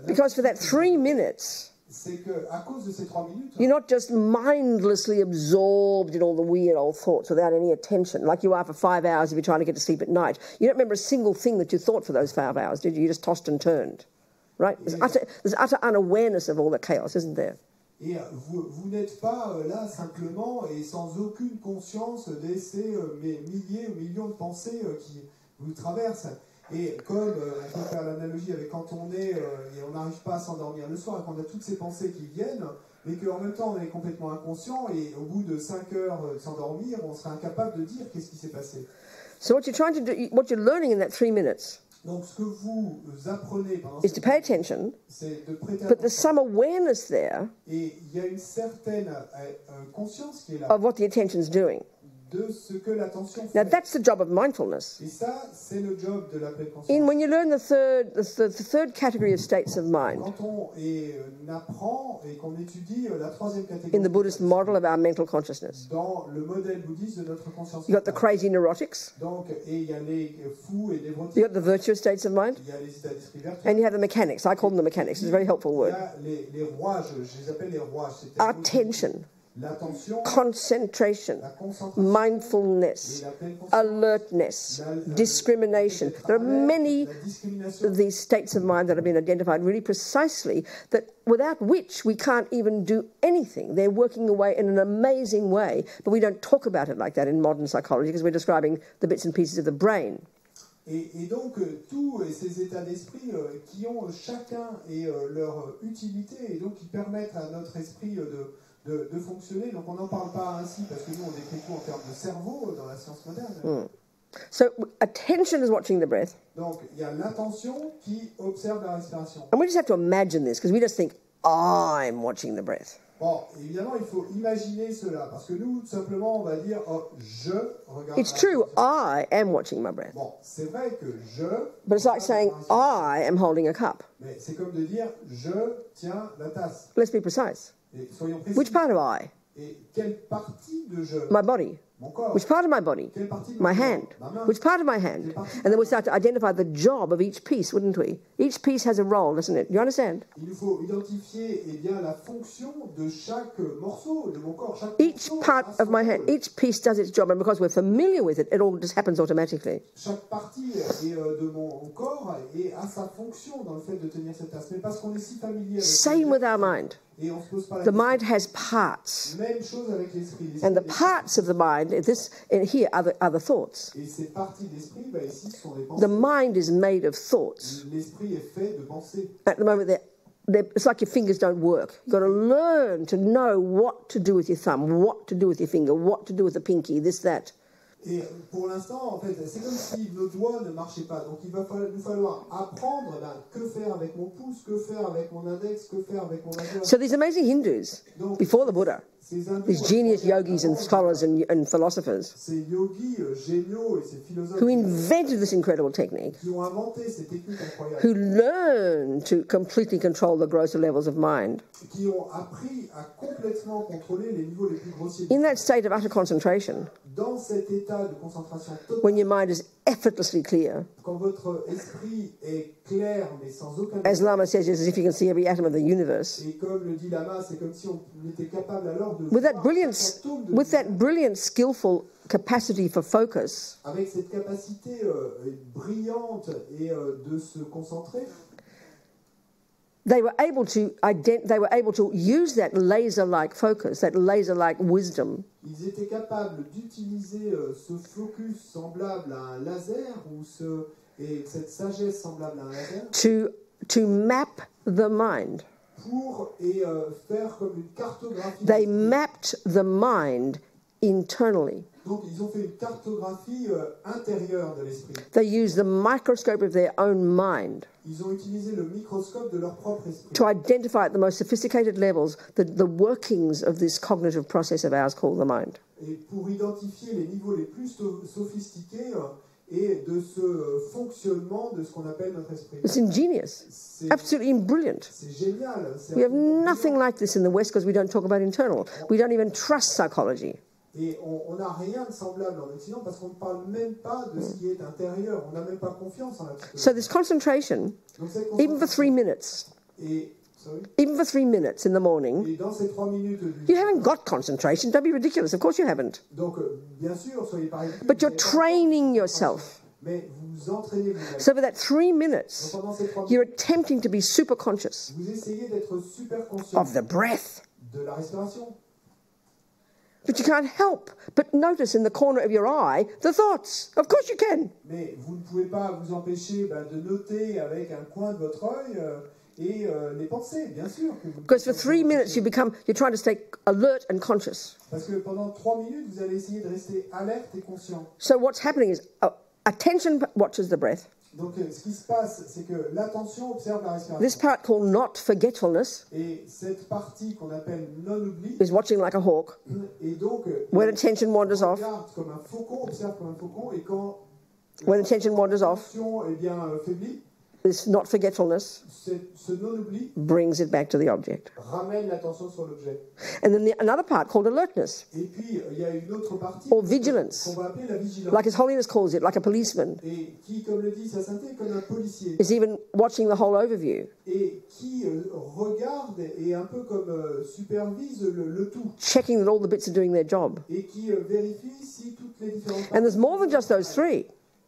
because for that 3 minutes, c'est qu'à cause de ces 3 minutes, you're not just mindlessly absorbed in all the weird old thoughts without any attention, like you are for 5 hours if you're trying to get to sleep at night. You don't remember a single thing that you thought for those 5 hours, did you? You just tossed and turned, right? There's utter unawareness of all the chaos, isn't there? et vous n'êtes pas là simplement et sans aucune conscience de ces milliers ou millions de pensées qui vous traversent. Et comme on peut faire l'analogie avec quand on est et on n'arrive pas à s'endormir le soir et qu'on a toutes ces pensées qui viennent, mais qu'en même temps on est complètement inconscient et au bout de 5 heures de s'endormir, on sera incapable de dire qu'est-ce qui s'est passé. So what you're trying to do, what you're learning in that 3 minutes Donc ce que vous apprenez pendant is to pay attention, c'est de prêter but there's attention. some awareness there Et il y a une certaine conscience qui est là of what the attention's doing. de ce que l'attention Now, fait. that's the job of mindfulness. Et ça, c'est le job de la pleine conscience. When you learn the third category of states of mind, Quand on apprend et qu'on étudie la troisième catégorie in the Buddhist model of our mental consciousness, dans le modèle bouddhiste de notre conscience you've got the mentale. crazy neurotics, Donc, et il y a les fous et névrotiques, you've got the virtuous states of mind, il y a les états d'esprit vertueux, and you have the mechanics. I call them the mechanics. It's a very helpful il y word. a les rouages, je les appelle les rouages, c'est-à-dire Attention, l'attention, concentration, la concentration, mindfulness, et la pleine conscience, alertness, discrimination. There are many la discrimination. of these states of mind that have been identified really precisely, that without which we can't even do anything. They're working away in an amazing way, but we don't talk about it like that in modern psychology because we're describing the bits and pieces of the brain. Et donc, tous ces états d'esprit qui ont chacun leur utilité et donc qui permettent à notre esprit de fonctionner. Donc, on n'en parle pas ainsi parce que nous, on décrit tout en termes de cerveau dans la science moderne. So attention is watching the breath. Donc, il y a l'attention qui observe la respiration. And we just have to imagine this because we just think, I'm watching the breath. Bon, évidemment, il faut imaginer cela parce que nous, tout simplement, on va dire, oh, je regarde. It's true, I am watching my breath. Bon, c'est vrai que je. But it's like saying, I am holding a cup. Mais c'est comme de dire, je tiens la tasse. Let's be precise. Et soyons précis. Which part of I? Et quelle partie de je? My body. Mon corps. Which part of my body? Quelle partie de My mon corps? hand. Ma main. Which part of my hand? And then we'll start to identify the job of each piece, wouldn't we? Each piece has a role, doesn't it? Do you understand? Il nous faut identifier bien, la fonction de chaque morceau de mon corps. Chaque Each morceau part a son of my hand, rôle. each piece does its job, and because we're familiar with it, it all just happens automatically. Chaque partie de mon corps a sa fonction dans le fait de tenir cette tasse. Mais parce qu'on est si familier avec Same with our mind. et on se pose pas la The question. mind has parts, Même chose avec l'esprit. and the parts of the mind, here are the thoughts. Et ces parties d'esprit, ici, ce sont les pensées. The mind is made of thoughts. L'esprit est fait de pensées. At the moment, it's like your fingers don't work. You've got to learn to know what to do with your thumb, what to do with your finger, what to do with the pinky, this, that. Et pour l'instant, en fait, c'est comme si nos doigts ne marchaient pas. Donc il va nous falloir apprendre que faire avec mon pouce, que faire avec mon index, que faire avec mon majeur. So these amazing Hindus, before the Buddha, Ces hindous, these genius yogis and scholars and philosophers, ces yogis géniaux et ces philosophes who invented this incredible technique, qui ont inventé ces techniques incroyables, who learned to completely control the grosser levels of mind, qui ont appris à complètement contrôler les niveaux les plus grossiers. in that state of utter concentration, Dans cet état de concentration totale, when your mind is effortlessly clear, quand votre esprit est clair mais sans aucun as Lama says, it's as if you can see every atom of the universe. et comme le dit Lama, c'est comme si on était capable alors de With that voir brilliance, chaque atome de with that l'univers. brilliant, skillful capacity for focus, Avec cette capacité brillante et de se concentrer, they were able to use that laser-like focus, that laser-like wisdom, ils étaient capables d'utiliser ce focus semblable à un laser et cette sagesse semblable à un laser to map the mind. pour faire comme une cartographie. They mapped the mind internally. Donc ils ont fait une cartographie intérieure de l'esprit. They used the microscope of their own mind Ils ont utilisé le microscope de leur propre esprit to identify at the most sophisticated levels the workings of this cognitive process of ours called the mind. et pour identifier les niveaux les plus sophistiqués et de ce fonctionnement de ce qu'on appelle notre esprit. It's ingenious, absolutely brilliant. C'est génial. C'est We have absolument nothing brillant. like this in the West because we don't talk about internal. We don't even trust psychology. Et on n'a rien de semblable en Occident parce qu'on ne parle même pas de ce qui est intérieur. On n'a même pas confiance en la psychologie. So this concentration, Donc cette even for 3 minutes, even for 3 minutes in the morning, et dans ces 3 minutes you haven't got concentration. Don't be ridiculous. Of course you haven't. donc bien sûr, soyez pas ridicules, But you're vous n'avez pas training de yourself. mais vous entraînez vous-même. So for that 3 minutes, Donc pendant ces 3 you're minutes, attempting to be super conscious vous essayez d'être super conscient of the breath. de la respiration. But you can't help but notice in the corner of your eye the thoughts. Of course you can. Mais vous ne pouvez pas vous empêcher de noter avec un coin de votre œil les pensées, bien sûr. Que vous Because for 3 minutes you're trying to stay alert and conscious. Parce que pendant 3 minutes, vous allez essayer de rester alerte et conscient. So what's happening is attention watches the breath. Donc, ce qui se passe, c'est que l'attention observe la respiration. This part called not forgetfulness Et cette partie qu'on appelle non-oubli, is watching like a hawk. et donc, When attention wanders off, regarde comme un faucon, observe comme un faucon, et quand when attention wanders off, l'attention est bien faiblie, this not forgetfulness ce non-oubli brings it back to the object. ramène l'attention sur l'objet. And then another part called alertness Et puis, il y a une autre partie or vigilance, qu'on va appeler la vigilance. like His Holiness calls it, like a policeman, Et qui, comme le dit sa sainteté, est comme un policier. is even watching the whole overview, Et qui regarde et un peu comme supervise le tout. checking that all the bits are doing their job. Et qui vérifie si toutes les différentes And there's more than just those three.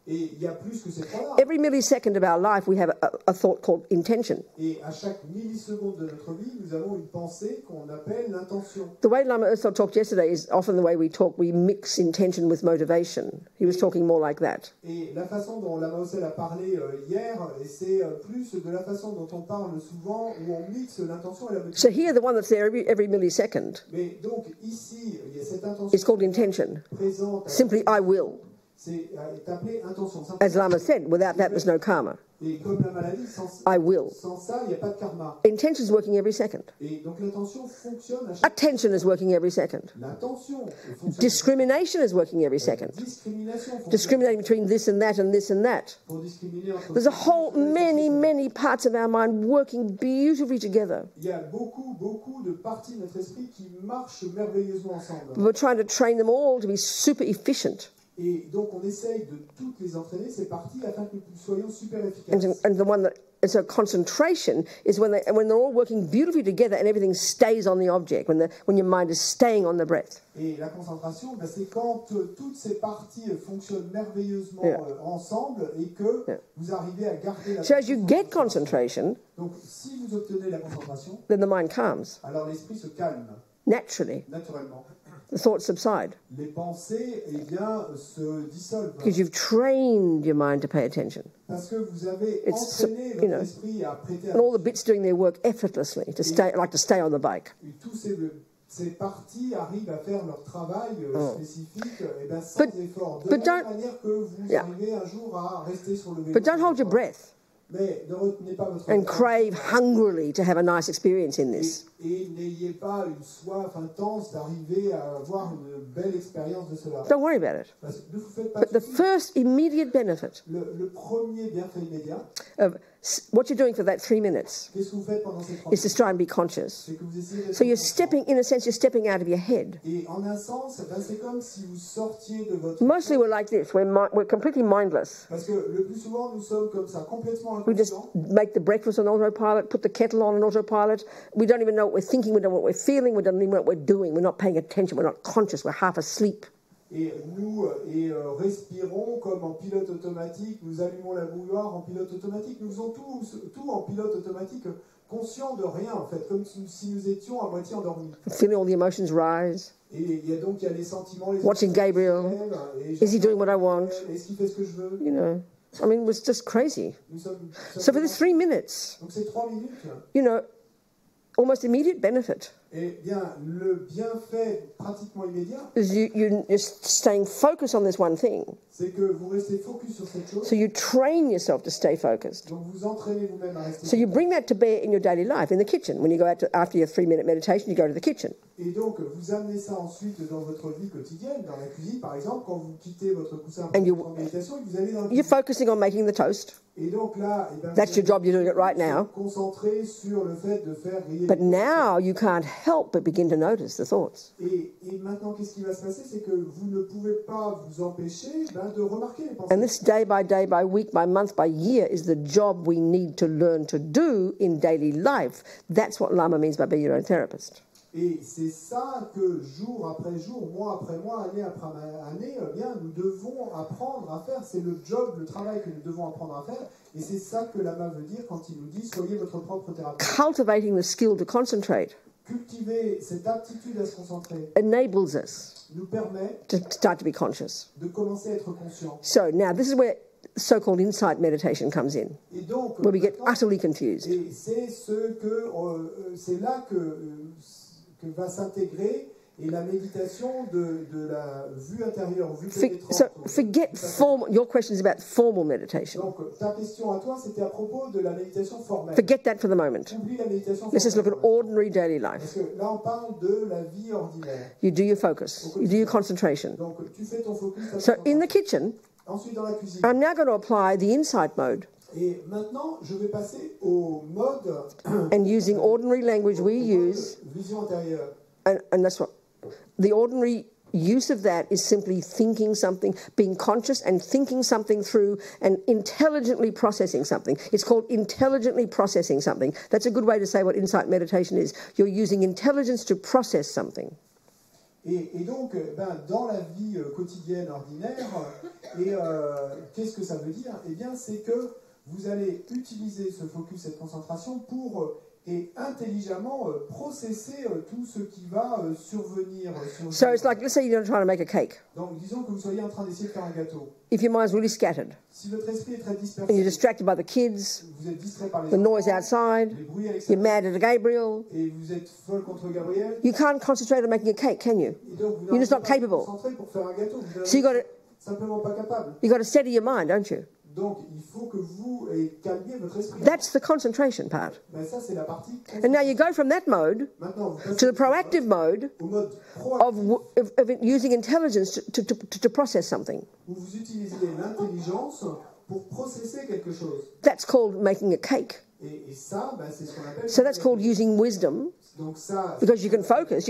Et il y a plus que ces trois-là. Every millisecond of our life, we have a thought called intention. Et à chaque milliseconde de notre vie, nous avons une pensée qu'on appelle l'intention. The way Lama Ursel talked yesterday is often the way we talk. We mix intention with motivation. He was talking more like that. Et la façon dont Lama Ursel a parlé hier, et c'est plus de la façon dont on parle souvent, où on mixe l'intention et la motivation. So here, the one that's there every millisecond Mais donc ici, il y a cette intention is called intention. présente. Simply, I will. C'est appelé intention. As Lama said, without that, there's no karma. Et comme la maladie, sans I will. ça, il n'y a pas de karma. Intention is working every second. Et donc l'intention fonctionne à chaque Attention is working every second. L'intention fonctionne. Discrimination is working every second. Discrimination fonctionne. Discriminating between this and that and this and that. Pour discriminer entre There's a whole many parts of our mind working beautifully together. Il y a beaucoup de parties de notre esprit qui marchent merveilleusement ensemble. We're trying to train them all to be super efficient. Et donc on essaye de toutes les entraîner, ces parties, afin que nous soyons super efficaces. And the one that is a concentration is when they're all working beautifully together and everything stays on the object, when your mind is staying on the breath. Et la concentration, ben, c'est quand toutes ces parties fonctionnent merveilleusement ensemble et que vous arrivez à garder la So as you get concentration, Donc si vous obtenez la concentration, then the mind calms alors l'esprit se calme, naturally. naturellement. The thoughts subside Les pensées, eh bien, se dissolvent. because you've trained your mind to pay attention. Parce que vous avez It's, entraîné you know, votre esprit à prêter And all the attention. bits doing their work effortlessly to stay on the bike. Et tous ces parties arrivent à faire leur travail spécifique eh ben, sans effort. De la même manière que vous arrivez un jour à rester sur le vélo. But don't hold your breath Mais ne retenez pas votre and attention. crave hungrily to have a nice experience in this. Et n'ayez pas une soif intense d'arriver à avoir une belle expérience de cela. Don't worry about it. Parce que ne vous faites pas But de the soucis. first immediate benefit Le premier bienfait immédiat, of what you're doing for that 3 minutes qu'est-ce que vous faites pendant ces 3 is to minutes? try and be conscious. C'est que vous essayez d'être So you're conscient. stepping, in a sense, you're stepping out of your head. Et en un sens, ben, c'est comme si vous sortiez de votre... Mostly we're like this. We're completely mindless. Parce que le plus souvent, nous sommes comme ça, complètement We just inconscients. make the breakfast on autopilot, put the kettle on autopilot. We don't even know what we're thinking. We don't know what we're feeling. We don't even know what we're doing. We're not paying attention. We're not conscious. We're half asleep. Et nous respirons comme en pilote automatique, nous allumons la bouilloire en pilote automatique, nous faisons tout en pilote automatique, conscients de rien en fait, comme si nous étions à moitié endormis. Feeling all the emotions rise. Et il y a les sentiments, les Watching émotions qui Gabriel. se lèvent, et Is he doing what I want? Est-ce qu'il fait ce que je veux? You know, I mean, it was just crazy. Nous sommes So for this 3 minutes, Donc c'est 3 minutes. you know, almost immediate benefit Eh bien, le bienfait pratiquement immédiat, is you're just staying focused on this one thing. c'est que vous restez focus sur cette chose. So you train yourself to stay focused. Donc vous entraînez vous-même à rester So you bring that to bear in your daily life, in the kitchen. When you go out after your 3-minute meditation, you go to the kitchen. Et donc, vous amenez ça ensuite dans votre vie quotidienne, dans la cuisine, par exemple, quand vous quittez votre coussin pour And you- en méditation, et que vous allez dans la You're cuisine. focusing on making the toast. Et donc là, eh ben, That's your job, you're doing it right now. Concentré sur le fait de faire griller. But les now you can't help but begin to notice the thoughts. Et maintenant, qu'est-ce qui va se passer? C'est que vous ne pouvez pas vous empêcher de remarquer les pensées. And this day, by week, by month, by year is the job we need to learn to do in daily life. That's what Lama means by being your own therapist. Et c'est ça que jour après jour, mois après mois, année après année, eh bien, nous devons apprendre à faire. C'est le job, le travail que nous devons apprendre à faire. Et c'est ça que Lama veut dire quand il nous dit « Soyez votre propre thérapeute ». Cultivating the skill to concentrate Cultiver cette aptitude à se concentrer enables us nous permet to start to be conscious. de commencer à être conscient. So now this is where so-called insight meditation comes in, Et donc, where we get maintenant, utterly confused. et c'est là que va s'intégrer Et la méditation de la vue intérieure, vue pénétrante. So forget formal. Your question is about formal meditation. Donc ta question à toi, c'était à propos de la méditation formelle. Forget that for the moment. Oublie la méditation formelle. Let's just look at ordinary daily Parce life. que là, on parle de la vie ordinaire. You do your focus. You do your concentration. Donc tu fais ton focus. So in the kitchen, Ensuite, dans la cuisine. I'm now going to apply the insight mode. Et maintenant, je vais passer au mode. And using ordinary language we use, Vision intérieure. and that's what the ordinary use of that is simply thinking something, being conscious and thinking something through and intelligently processing something. It's called intelligently processing something. That's a good way to say what insight meditation is. You're using intelligence to process something. Et donc, dans la vie quotidienne ordinaire, qu'est-ce que ça veut dire? Eh bien, c'est que vous allez utiliser ce focus, cette concentration pour et intelligemment processer tout ce qui va survenir. So it's like, let's say you're trying to make a cake. Donc, disons que vous soyez en train d'essayer de faire un gâteau. If your mind's really scattered Si votre esprit est très and dispersé, you're distracted by the kids, vous êtes distrait par les the noise enfants, outside, les bruits à you're l'extérieur, mad at Gabriel, et vous êtes folle contre Gabriel, you can't concentrate on making a cake, can you? et donc vous You're just not n'arrivez pas à capable. vous concentrer pour faire un gâteau. Vous So n'êtes simplement pas capable. you got to steady your mind, don't you? Donc, il faut que vous calmiez votre esprit. That's the concentration part. Ben, ça, c'est la partie. And now you go from that mode Maintenant, vous passez to the proactive mode au mode proactif of using intelligence to process something. où vous utilisez l'intelligence pour processer quelque chose. That's called making a cake. Et ça, ben, c'est ce qu'on appelle. So that's called using wisdom, Donc ça, because you can focus,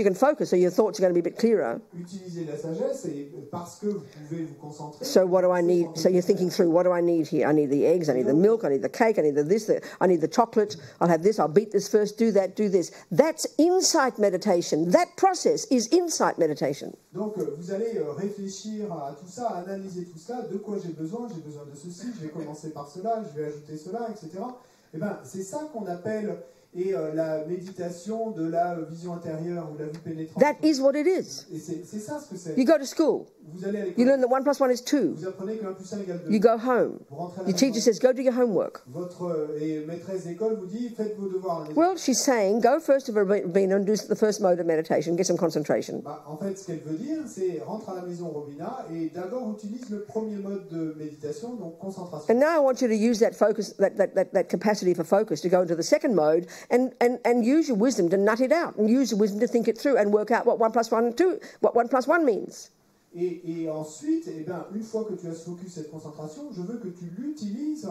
so your thoughts are going to be a bit clearer. utiliser la sagesse et parce que vous pouvez vous concentrer. So what do I need? So you're thinking through, what do I need here? I need the eggs, I need the milk, I need the cake, I need I need the chocolate, I'll have this, I'll beat this first, do that, do this. That's insight meditation. That process is insight meditation. Donc vous allez réfléchir à tout ça, analyser tout ça, de quoi j'ai besoin de ceci, je vais commencer par cela, je vais ajouter cela, etc. Et ben c'est ça qu'on appelle la méditation de la vision intérieure ou la vue pénétrante. That is what it is. Et c'est ça ce que c'est. You go to school, Vous allez à you l'école, learn that 1 plus 1 is 2. vous apprenez que 1 plus 1 égale 2. You go home. Vous rentrez à la Your teacher maison. says, go do your homework. Votre maîtresse d'école vous dit faites vos devoirs à la maison. Well, she's saying, go first to Robina and do the first mode of meditation, get some concentration. Bah, en fait, ce qu'elle veut dire, c'est rentre à la maison, Robina, et d'abord utilise le premier mode de méditation, donc concentration. And now I want you to use that focus, that capacity for focus to go into the second mode and use your wisdom to nut it out and use your wisdom to think it through and work out what 1 plus 1 means. Et ensuite, eh ben, une fois que tu as ce focus, cette concentration, je veux que tu l'utilises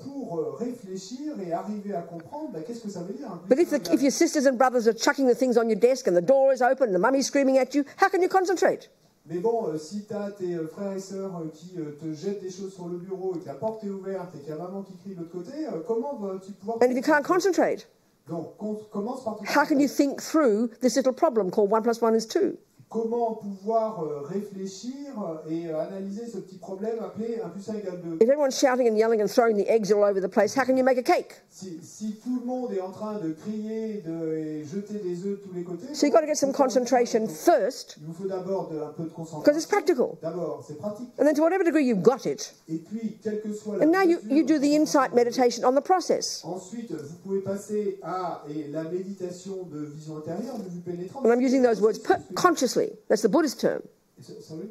pour réfléchir et arriver à comprendre qu'est-ce que ça veut dire. But if your sisters and brothers are chucking the things on your desk and the door is open and the mummy's screaming at you, how can you concentrate? Mais bon, si tu as tes frères et sœurs qui te jettent des choses sur le bureau et que la porte est ouverte et qu'il y a maman qui crie de l'autre côté, comment vas-tu pouvoir... And if you can't concentrate, Donc, commence par... how can you think through this little problem called 1 plus 1 is 2? Comment pouvoir réfléchir et analyser ce petit problème appelé 1 plus 1 égale 2. If everyone's shouting and yelling and throwing the eggs all over the place, how can you make a cake? Si tout le monde est en train de crier et jeter des œufs de tous les côtés... So you've got to get some concentration first, Il vous faut d'abord un peu de because concentration. it's practical. D'abord, c'est pratique. And then to whatever degree you've got it, Et puis, quelle que soit la and now you mesure do de the insight meditation on the process. Ensuite, vous pouvez passer à la méditation de vision intérieure, de vue pénétrante. And I'm using those words consciously. That's the Buddhist term. Sorry?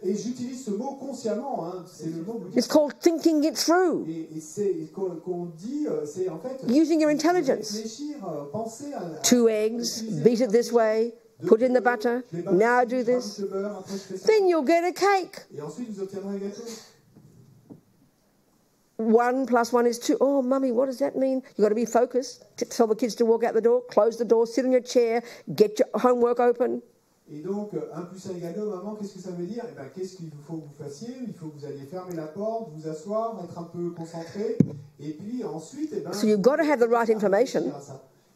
Et j'utilise ce mot consciemment, hein, c'est le mot bouddhiste. It's called thinking it through, Et c'est qu'on dit, c'est en fait using your intelligence. réfléchir, penser à 2 eggs, beat it this way, put in the butter, now do this. le beurre, après je fais ça. Then you'll get a cake. Et ensuite vous obtiendrez un gâteau. 1 plus 1 is 2. Oh, mummy, what does that mean? You've got to be focused. Tell the kids to walk out the door, close the door, sit on your chair, get your homework open. Et donc, 1 plus 1 égale 2, maman, qu'est-ce que ça veut dire? Eh ben, qu'est-ce qu'il faut que vous fassiez? Il faut que vous alliez fermer la porte, vous asseoir, être un peu concentré, et puis ensuite, eh ben, So you've got to have the right information.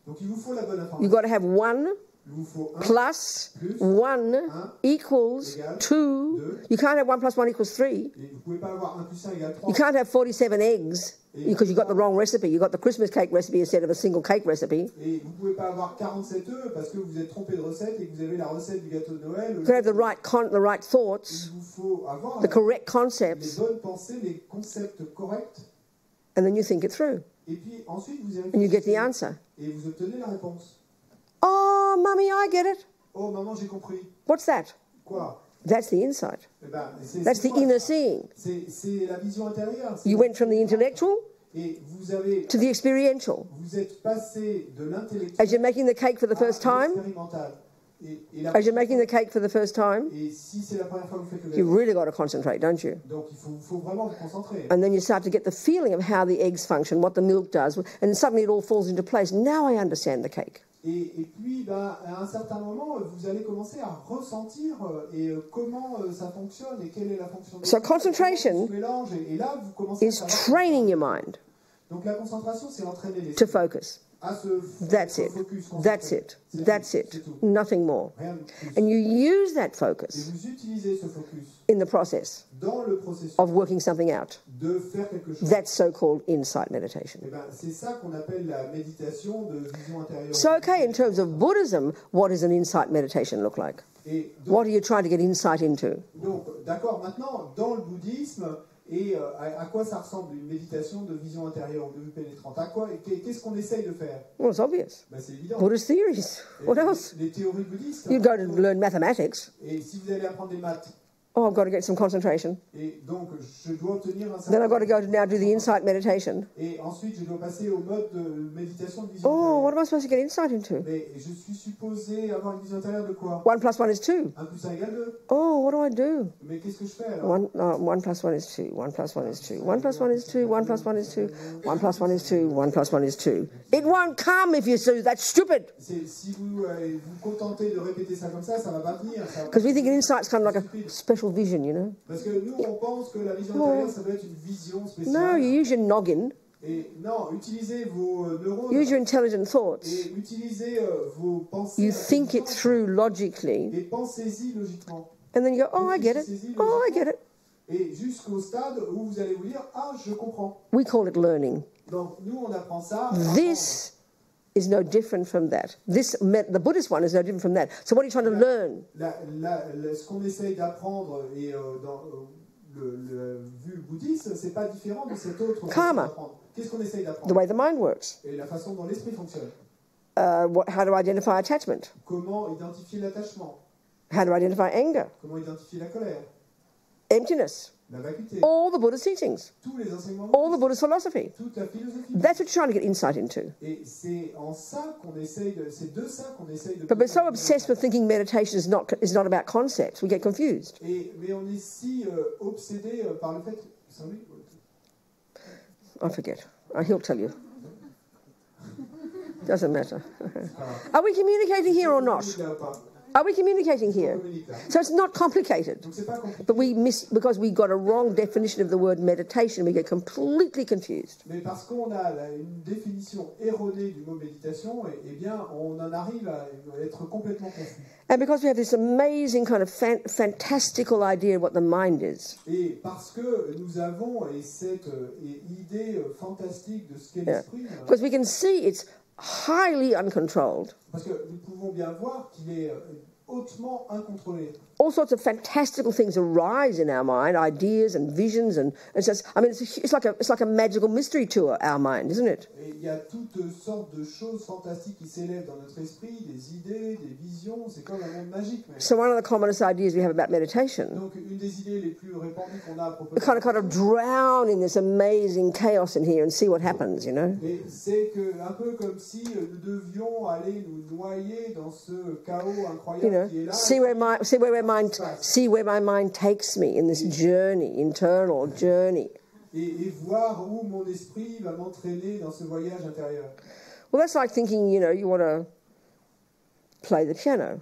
Donc, il vous faut la bonne information. You've got to have 1 Il vous faut 1 plus 1 equals 2. You can't have 1 plus 1 equals 3. et vous ne pouvez pas avoir 1 plus 1 égale 3. You can't have 47 eggs because you got the wrong recipe. You got the Christmas cake recipe instead of a single cake recipe. Et vous ne pouvez pas avoir 47 œufs parce que vous êtes trompé de recette et que vous avez la recette du gâteau de Noël. You've got to have the right thoughts, Il vous faut avoir the correct les concepts, bonnes pensées, les concepts corrects, and then you think it through et puis ensuite vous y and you get the réfléchissez answer. et vous obtenez la réponse. Oh, mummy, I get it. Oh, maman, j'ai compris. What's that? Quoi? That's the insight. Eh ben, That's the inner seeing. C'est la vision intérieure. You went from the intellectual Et vous avez, to the experiential. vous êtes passé de l'intellectuel As you're making the cake for the first à time, l'expérimental. as you're making the cake for the first time, Et si c'est la première fois que vous faites le you gâteau, really got to concentrate, don't you? donc il faut vraiment vous concentrer. And then you start to get the feeling of how the eggs function, what the milk does, and suddenly it all falls into place. Now I understand the cake. Et puis, à un certain moment, vous allez commencer à ressentir comment ça fonctionne et quelle est la fonction de So concentration mélange. Et là, vous commencez is à savoir. training your mind Donc la concentration, c'est entraîner les to focus. à se That's se it. focus, That's concentrer. it. C'est That's tout, it. c'est tout. Nothing more. Rien de plus. And you use that Et focus vous utilisez ce focus in the process dans le processus of working something out. de faire quelque chose. That's so-called insight meditation. Eh ben, c'est ça qu'on appelle la méditation de vision intérieure. So, okay, in terms of Buddhism, what does an insight meditation look like? Et What are you trying to get insight into? donc, d'accord, maintenant, dans le bouddhisme, et à quoi ça ressemble une méditation de vision intérieure ou de vue pénétrante? Qu'est-ce qu'on essaye de faire? Well, it's obvious. Ben, c'est évident. Buddhist theories. Et What else? Les théories bouddhistes. You go to learn mathematics. Et si vous allez apprendre des maths, Oh, I've got to get some concentration. et donc je dois obtenir un Then I've got to certain... go to now do the insight meditation. Et ensuite, je dois passer au mode de méditation de vision Oh, what intérieure. am I supposed to get insight into? Mais je suis supposé avoir une vision intérieure de quoi? 1 plus 1 is 2. 1 plus 1 égale 2. Oh, what do I do? Mais qu'est-ce que je fais alors? 1 plus 1 is 2. 1 plus 1 is 2. 1 plus 1 is 2. 1 plus 1 is 2. 1 plus 1 is 2. 1 plus 1 is 2. It won't come if you do. That's stupid. Si vous vous contentez de répéter ça comme ça va pas venir. Because we think an insight's kind of like a special vision, you know. Parce que nous, on pense que la vision intérieure, ça doit être une vision No, spéciale. you use your noggin, Et non, utilisez vos neurones use your intelligent thoughts. et utilisez vos pensées. You think it through logically, Et pensez-y logiquement. and then you go, oh, I get it. Oh, I get it. Et jusqu'au stade où vous allez vous dire, ah, je comprends. We call it learning. Donc nous, on apprend ça. This is no different from that. The Buddhist one is no different from that. So what are you trying to learn? Ce qu'on essaye d'apprendre et dans le vue bouddhiste, c'est pas différent de cette autre façon Karma. d'apprendre. Qu'est-ce qu'on essaye The d'apprendre? way the mind works. Et la façon dont l'esprit fonctionne. How to identify attachment. Comment identifier l'attachement? How to identify anger. Comment identifier la colère? Emptiness. La vacuité? All the Buddhist teachings. Tous les enseignements All the bouddhistes, Buddhist philosophy. toute la philosophie. That's what you're trying to get insight into. Et c'est en ça qu'on essaye de... C'est de ça qu'on essaye de... But we're so obsessed with thinking meditation is not about concepts, we get confused. Mais on est si obsédé par le fait... Sorry? I forget. He'll tell you. Doesn't matter. Are we communicating here or not? Là ou pas? Are we communicating here? Communique là. So it's not complicated. Donc c'est pas compliqué. But we miss, because we got a wrong definition of the word meditation, we get completely confused. Mais parce qu'on a une définition erronée du mot méditation, eh bien, on en arrive à être complètement confus. And because we have this amazing kind of fantastical idea of what the mind is. Et parce que nous avons cette idée fantastique de ce qu'est l'esprit, Because we can see it's highly uncontrolled. parce que nous pouvons bien voir qu'il est hautement incontrôlé. All sorts of fantastical things arise in our mind, ideas and visions, and so it's like a magical mystery tour, our mind, isn't it? Et il y a toutes sortes de choses fantastiques qui s'élèvent dans notre esprit, des idées, des visions, c'est comme un monde magique. Même. So one of the commonest ideas we have about meditation, Donc une des idées les plus répandues qu'on a à propos we kind of drown in this amazing chaos in here and see what happens, you know? Et c'est un peu comme si nous devions aller nous noyer dans ce chaos incroyable You know, qui est là. see where my mind takes me in this journey, internal journey. Et voir où mon esprit va m'entraîner dans ce voyage intérieur. Well, that's like thinking, you know, you want to play the piano.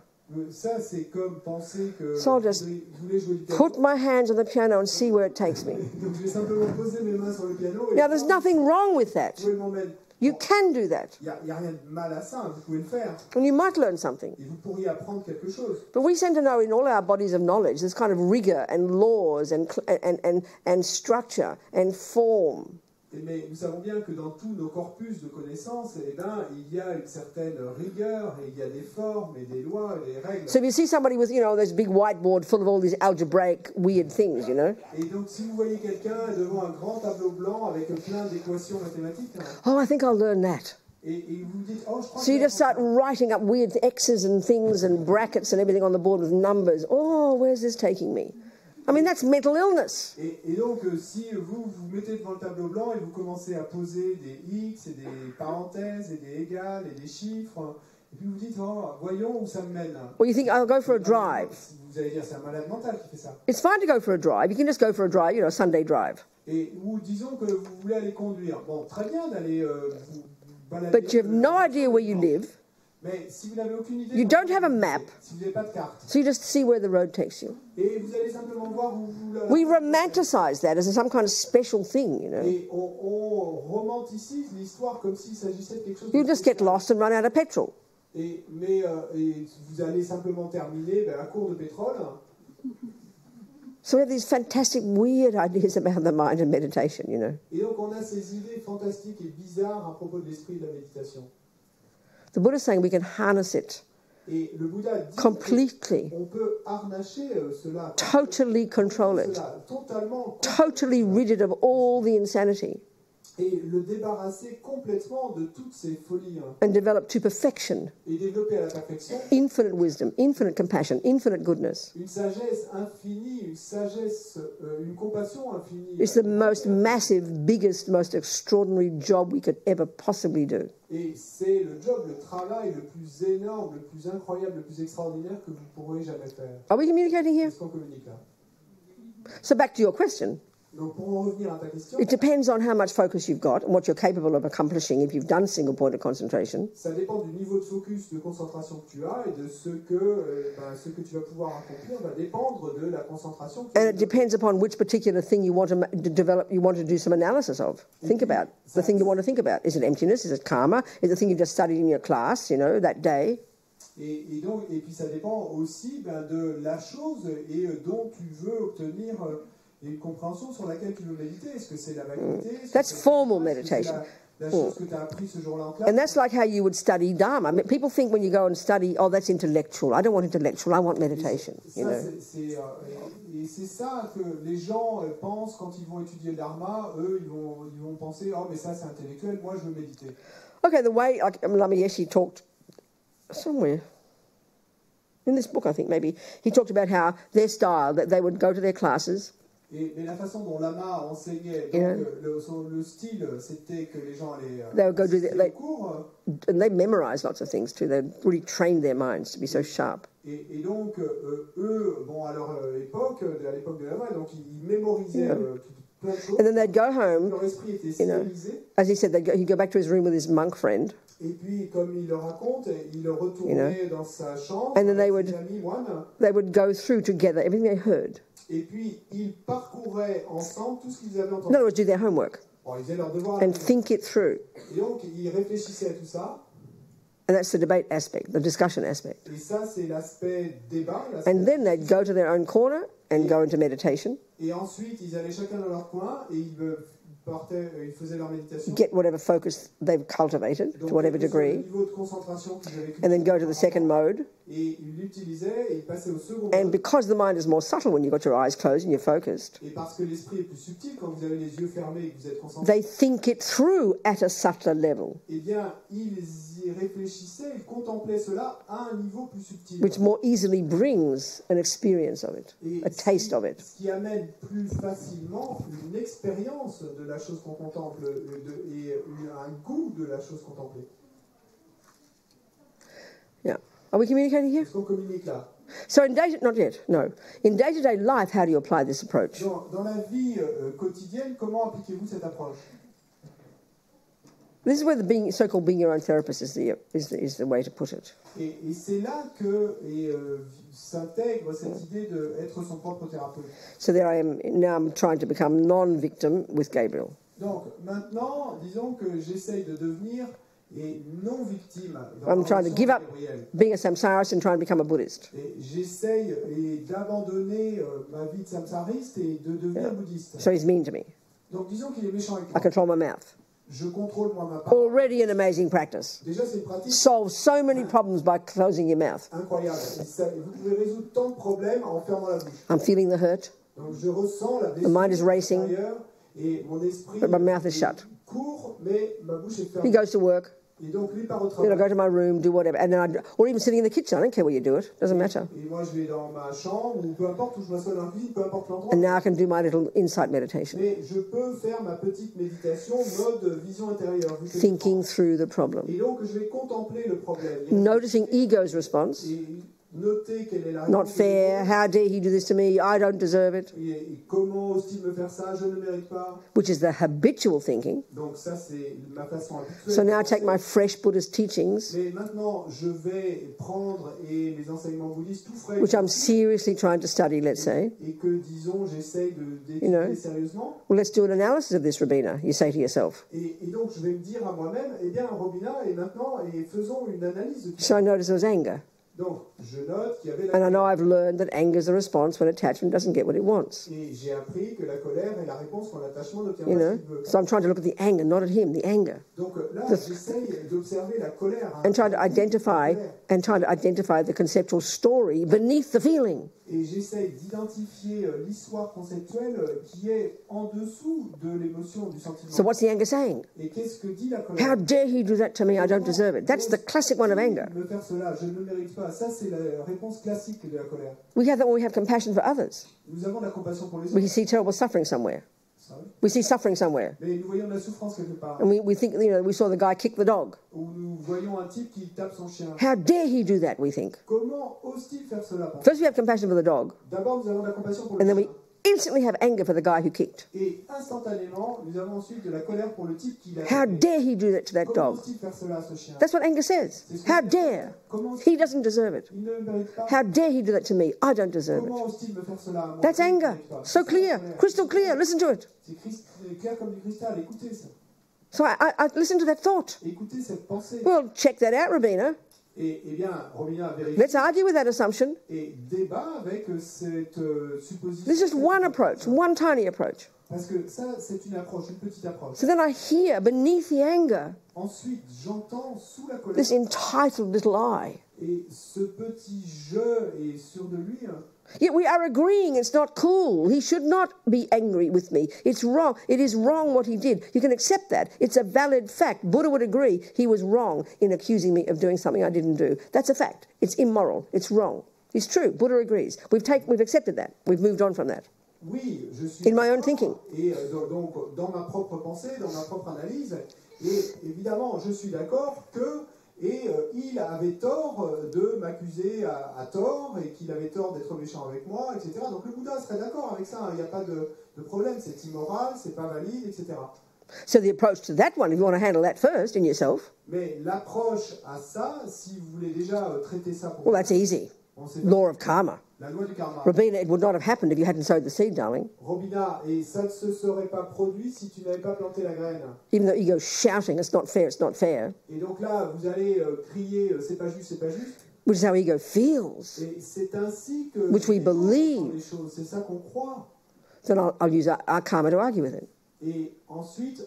Ça, c'est comme penser que So I'll just vous voulez jouer du piano. put my hands on the piano and see where it takes me. Donc je vais simplement poser mes mains sur le piano. Et Now, there's nothing wrong with that. vous pouvez m'emmener. You can do that, Il n'y a rien de mal à ça, vous pouvez le faire. and you might learn something. Et vous pourriez apprendre quelque chose. But we tend to know in all our bodies of knowledge there's kind of rigor and laws and structure and form. Mais nous savons bien que dans tous nos corpus de connaissances, eh ben, il y a une certaine rigueur, et il y a des formes, et des lois, et des règles. So if you see somebody with, you know, this big whiteboard full of all these algebraic weird things, you know, Et donc si vous voyez quelqu'un devant un grand tableau blanc avec plein d'équations mathématiques, oh, I think I'll learn that. Et vous dites, oh, je crois So you just start writing up weird X's and things and brackets and everything on the board with numbers. Oh, where's this taking me? I mean, that's mental illness. Et donc, si vous vous mettez devant le tableau blanc et vous commencez à poser des X et des parenthèses et des égales et des chiffres, et puis vous dites, oh, voyons où ça me mène. Or you think, I'll go for a drive. Vous allez dire, c'est un malade mental qui fait ça. It's fine to go for a drive. You can just go for a drive, you know, a Sunday drive. Et ou disons que vous voulez aller conduire. Bon, très bien d'aller vous balader. But you have no idea where you live. Mais si vous n'avez aucune idée, You don't have a map. Si vous n'avez pas de carte, So you just see where the road takes you. et vous allez simplement voir où vous We romanticize that as some kind of special thing, you know. Et on romanticise l'histoire comme s'il s'agissait de quelque chose. You just get lost and run out of petrol. Et vous allez simplement terminer à court de pétrole. So we have these fantastic, weird ideas about the mind and meditation, you know. Et donc on a ces idées fantastiques et bizarres à propos de l'esprit et de la méditation. The Buddha is saying we can harness it Et le Bouddha dit completely, on peut harnacher cela, totally control it, cela totalement, totally rid it of all the insanity, et le débarrasser complètement de toutes ces folies, and develop to perfection et développer à la perfection infinite wisdom, infinite compassion, infinite goodness. une sagesse infinie, une compassion infinie. It's the most massive, biggest, most extraordinary job we could ever possibly do. Et c'est le job, le travail le plus énorme, le plus incroyable, le plus extraordinaire que vous pourrez jamais faire. Are we communicating here? Est-ce qu'on communique là? So back to your question. Donc pour en revenir à ta question, It depends on how much focus you've got and what you're capable of accomplishing if you've done single point of concentration. ça dépend du niveau de focus, de concentration que tu as, et de ce que tu vas pouvoir accomplir va dépendre de la concentration que tu And as. it depends upon which particular thing you want to develop, you want to do some analysis of. Think about the thing you want to think about. Is it emptiness? Is it karma? Is it the thing you've just studied in your class, you know, that day? Et puis ça dépend aussi de la chose et dont tu veux obtenir une compréhension sur laquelle tu veux méditer. Est-ce que c'est la vacuité? That's formal meditation. La chose que tu as appris ce jour-là en classe. And that's like how you would study Dharma. I mean, people think when you go and study, oh, that's intellectual. I don't want intellectual, I want meditation. You know? Et c'est ça que les gens pensent quand ils vont étudier le Dharma. Eux, ils vont penser, oh, mais ça c'est intellectuel, moi je veux méditer. Okay, the way, like Lama Yeshe talked somewhere, in this book I think maybe, he talked about how their style, that they would go to their classes. Mais la façon dont Lama enseignait, donc, le style, c'était que les gens allaient They would go do au cours. And they memorized lots of things too. They really trained their minds to be so sharp. Et donc, eux, bon, à leur époque, à l'époque de Lama, donc ils mémorisaient plein de choses. And then they'd go home, Leur esprit était you know, stérilisé. as he said, he'd go back to his room with his monk friend, Et puis, comme il le raconte, il retournait dans sa chambre And then they avec would- ses amis moines. they would go through together everything they heard. Et puis, ils parcouraient ensemble tout ce qu'ils avaient In entendu. other words, do their homework Bon, ils faisaient leur devoir à la and maison. think it through. Et donc, ils réfléchissaient à tout ça. And that's the debate aspect, the discussion aspect. Et ça, c'est l'aspect débat. l'aspect- And then they'd go to their own corner and go into meditation, Et ensuite, ils allaient chacun dans leur coin et ils faisaient leur méditation. get whatever focus they've cultivated Donc, to whatever quel que soit le degree, niveau de concentration qu'ils avaient and then go to the second mode. Et ils l'utilisaient et ils passaient au second And mode. because the mind is more subtle when you've got your eyes closed and you're focused, Et parce que l'esprit est plus subtil quand vous avez les yeux fermés et que vous êtes concentré, they think it through at a subtler level, eh bien, ils y réfléchissaient, ils contemplaient cela à un niveau plus subtil. which more easily brings an experience of it, Et a taste of it. ce qui amène plus facilement une expérience de la chose qu'on contemple et un goût de la chose contemplée. Yeah. Are we communicating here? Est-ce qu'on communique là? So in not yet, no. In day-to-day life, how do you apply this approach? Dans la vie quotidienne, comment appliquez-vous cette approche? This is where the so-called being your own therapist is the way to put it. Et c'est là que s'intègre cette idée d'être son propre thérapeute. So there I am, now I'm trying to become non-victim with Gabriel. Donc maintenant, disons que j'essaye de devenir non victime. dans I'm la trying to relation give up avec Gabriel. being a samsarist and try and become a Buddhist. Et j'essaye d'abandonner ma vie de samsariste et de devenir bouddhiste. So he's mean to me. Donc disons qu'il est méchant avec I moi. control my mouth. Je contrôle moi ma parole. Already an amazing practice. Déjà, c'est une pratique Solves so many problems by closing your mouth. incroyable. Et vous pouvez résoudre tant de problèmes en fermant la bouche. I'm feeling the hurt, Donc je ressens la The mind is racing, intérieure et mon esprit but my mouth is shut. court, mais ma bouche est He fermée. goes to work. Et donc, lui part au Then I travail. go to my room, do whatever, and then or even sitting in the kitchen. I don't care where you do it; doesn't matter. Et moi, je vais dans ma chambre, ou peu importe où je m'assois dans la cuisine, peu importe l'endroit. And now I can do my little insight meditation, Mais je peux faire ma petite méditation mode vision intérieure. vu que- thinking through the problem, Et donc, je vais contempler le problème. noticing ego's response. Et noter quelle est la Not réponse. fair. How dare he do this to me? I don't deserve it. Et comment ose-t-il me faire ça? Je ne mérite pas. Which is the habitual thinking. Donc ça, c'est ma façon habituelle. So now I take my fresh Buddhist teachings, Mais maintenant, je vais prendre les enseignements bouddhistes tout frais. which I'm seriously trying to study, let's say. Et que, disons, j'essaye d'étudier You know. sérieusement. Well, let's do an analysis of this, Robina, you say to yourself. Et donc, je vais me dire à moi-même, eh bien, Robina, et maintenant, faisons une analyse de tout So ça. I notice there was anger. Donc, je note qu'il y avait And I la know I've learned that anger is a response when attachment doesn't get what it wants. Et j'ai appris que la colère est la réponse quand l'attachement n'obtient You pas ce know? qu'il veut. So I'm trying to look at the anger, not at him, the anger. Donc là, j'essaye d'observer la colère. And trying to identify the conceptual story beneath the feeling. Et j'essaye d'identifier l'histoire conceptuelle qui est en dessous de l'émotion, du sentiment. So what's the anger saying? Et qu'est-ce que dit la How colère? dare he do that to me? I don't deserve it. That's the classic one of anger. Me faire cela, je ne le mérite pas. Ça, c'est la réponse classique de la colère. We have that when we have compassion for others. Nous avons de la compassion pour les We autres. see terrible suffering somewhere. Ça, oui. We see suffering somewhere. Mais nous voyons de la souffrance quelque part. And we think, we saw the guy kick the dog. Ou nous voyons un type qui tape son chien. How dare he do that, we think. Comment ose-t-il faire cela? First we have compassion for the dog, D'abord, nous avons de la compassion pour le and then we chien. instantly have anger for the guy who kicked. Et instantanément, nous avons ensuite de la colère pour le type qui l'a How tapé. dare he do that to that Comment dog? ose-t-il faire cela à ce chien? That's what anger says. How dare? Comment He doesn't deserve it. il ne le mérite pas? How dare he do that to me? I don't deserve it. Comment ose-t-il me faire cela à moi? That's Je ne le anger. mérite pas. So C'est clear, la colère. crystal clear. Listen to it. C'est clair comme du cristal. Écoutez ça. So I listen to that thought. Écoutez cette pensée. Well, check that out, Robina. Et bien, Robina vérifie Let's argue with that assumption. et débat avec cette supposition. There's just one approach, one tiny approach. Parce que ça, c'est une approche, une petite approche. So then I hear beneath the anger Ensuite, j'entends sous la colère this entitled little I. et ce petit je est sûr de lui. Hein. Yet we are agreeing it's not cool. He should not be angry with me. It's wrong. It is wrong what he did. You can accept that. It's a valid fact. Buddha would agree he was wrong in accusing me of doing something I didn't do. That's a fact. It's immoral. It's wrong. It's true. Buddha agrees. We've accepted that. We've moved on from that. Oui, je suis In my own d'accord. thinking. Et donc, dans ma propre pensée, dans ma propre analyse, et évidemment, je suis d'accord que il avait tort de m'accuser à tort et qu'il avait tort d'être méchant avec moi, etc. Donc le Bouddha serait d'accord avec ça, il n'y a pas de problème, c'est immoral, c'est pas valide, etc. So the approach to that one, if you want to handle that first in yourself, Mais l'approche à ça, si vous voulez déjà traiter ça pour well, that's easy. on sait Law of karma. la loi du karma. Robina, it would not have happened if you hadn't sowed the seed, darling. Robina, et ça ne se serait pas produit si tu n'avais pas planté la graine. Even though you go shouting, it's not fair, it's not fair, Et donc là, vous allez crier c'est pas juste, c'est pas juste. which is how ego feels. Et c'est ainsi que Which we les gens believe. font les choses, c'est ça qu'on croit. So then I'll use our karma to argue with it. Et ensuite,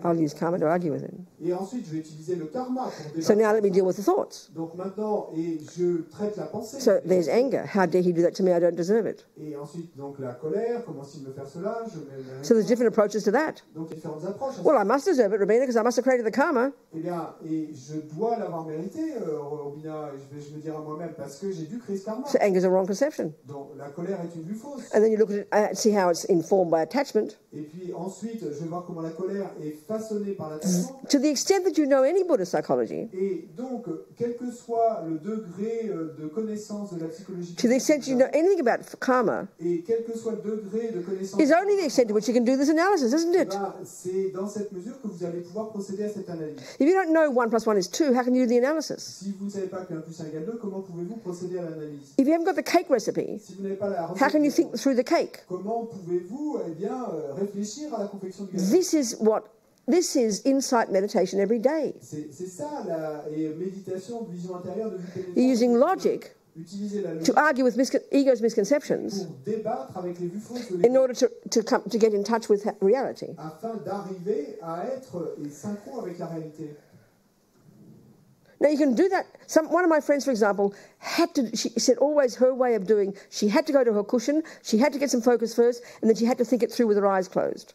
I'll use karma to argue with it. et ensuite, je vais utiliser le karma pour débattre. So now let me deal with the thoughts. Donc maintenant, et je traite la pensée. So there's anger. How dare he do that to me? I don't deserve it. Et ensuite, donc la colère, comment s'il me faire cela, je mets So there's different approaches to that. donc il y a différentes approches. Well, I must deserve it, Robina, because I must have created the karma. Eh bien, et je dois l'avoir mérité, Robina, et je vais me dire à moi-même, parce que j'ai dû créer ce karma. So anger's a wrong conception. Donc la colère est une vue fausse. And then you look at it, see how it's informed by attachment. Et puis ensuite, je vais voir comment la colère est façonnée par l'attachement. To the extent that you know any Buddhist psychology, Et donc, quel que soit le degré de connaissance de la psychologie, to the extent you know anything about karma, et quel que soit le degré de connaissance, is only the extent to which you can do this analysis, isn't it? ben, c'est dans cette mesure que vous allez pouvoir procéder à cette analyse. If you don't know 1 + 1 is 2, how can you do the analysis? Si vous ne savez pas qu'un plus 1 égale 2, comment pouvez-vous procéder à l'analyse? If you haven't got the cake recipe, Si vous n'avez pas la how recette, can you think through the cake? comment pouvez-vous réfléchir à la confection du gâteau? This is insight meditation every day. C'est ça la méditation de vision intérieure, de vue pénétrante. You're using logic Utiliser la to logique argue with ego's misconceptions pour débattre avec les vues fausses de in l'ego, order to get in touch with reality. afin d'arriver à être synchro avec la réalité. Now you can do that. One of my friends, for example, she said always her way of doing, she had to go to her cushion, she had to get some focus first, and then she had to think it through with her eyes closed.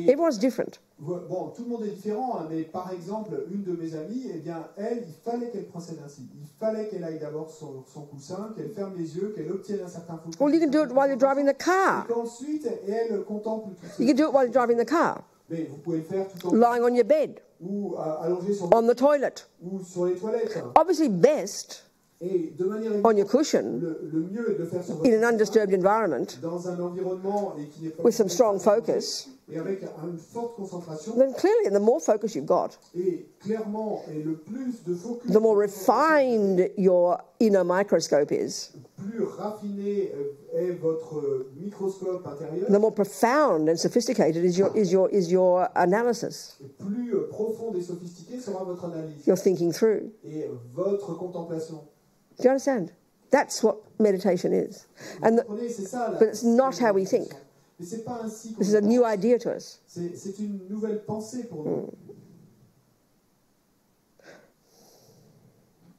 Everyone's different. Bon, tout le monde est différent, hein, mais par exemple, une de mes amies, eh bien, elle, il fallait qu'elle procède ainsi. Il fallait qu'elle aille d'abord sur son coussin, qu'elle ferme les yeux, qu'elle obtienne un certain focus. Well, you can do it while you're driving the car. Et qu'ensuite, elle contemple tout ça. You can do it while you're driving the car. Mais vous pouvez le faire tout en Lying on your bed, ou allongé sur on the toilet. ou sur les toilettes. Obviously best Et de manière on your évidente, cushion le mieux est de le faire sur in votre an coussin, undisturbed environment dans un environnement et qui n'est pas with some strong focus. et avec une forte concentration. Then clearly, and the more focus you've got, Et clairement, et le plus de focus, the more refined your inner microscope is, plus raffiné est votre microscope intérieur, the more profound and sophisticated is your analysis, et plus profonde et sophistiquée sera votre analyse your thinking through. et votre contemplation. Do you understand? That's what meditation is. And Vous comprenez, c'est ça. but it's not how we think. Mais c'est pas ainsi qu'on This is a pense. new idea to us. C'est une nouvelle pensée pour nous.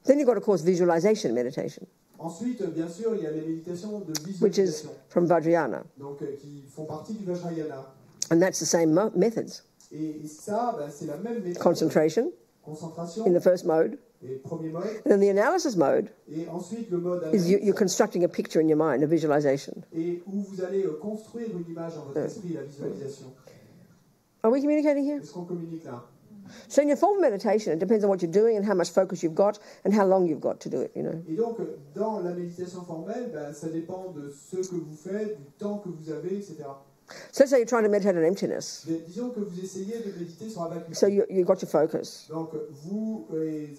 Then you've got, of course, visualization meditation, Ensuite, bien sûr, il y a les méditations de which is visualisation, from Vajrayana. donc qui font partie du Vajrayana. And that's the same methods. Et ça, ben, c'est la même méthode. Concentration Concentration in the first mode. et premier mode. And then the analysis mode Et ensuite, le mode is analyse, you're constructing a picture in your mind, a visualization. et où vous allez construire une image dans votre esprit, la visualisation. Are we communicating here? Est-ce qu'on communique là? So in your form of meditation, it depends on what you're doing and how much focus you've got and how long you've got to do it, you know. Et donc, dans la méditation formelle, ben, ça dépend de ce que vous faites, du temps que vous avez, etc. So let's say you're trying to meditate on emptiness. Mais disons que vous essayez de méditer sur un vacuum. So you got your focus. Donc, vous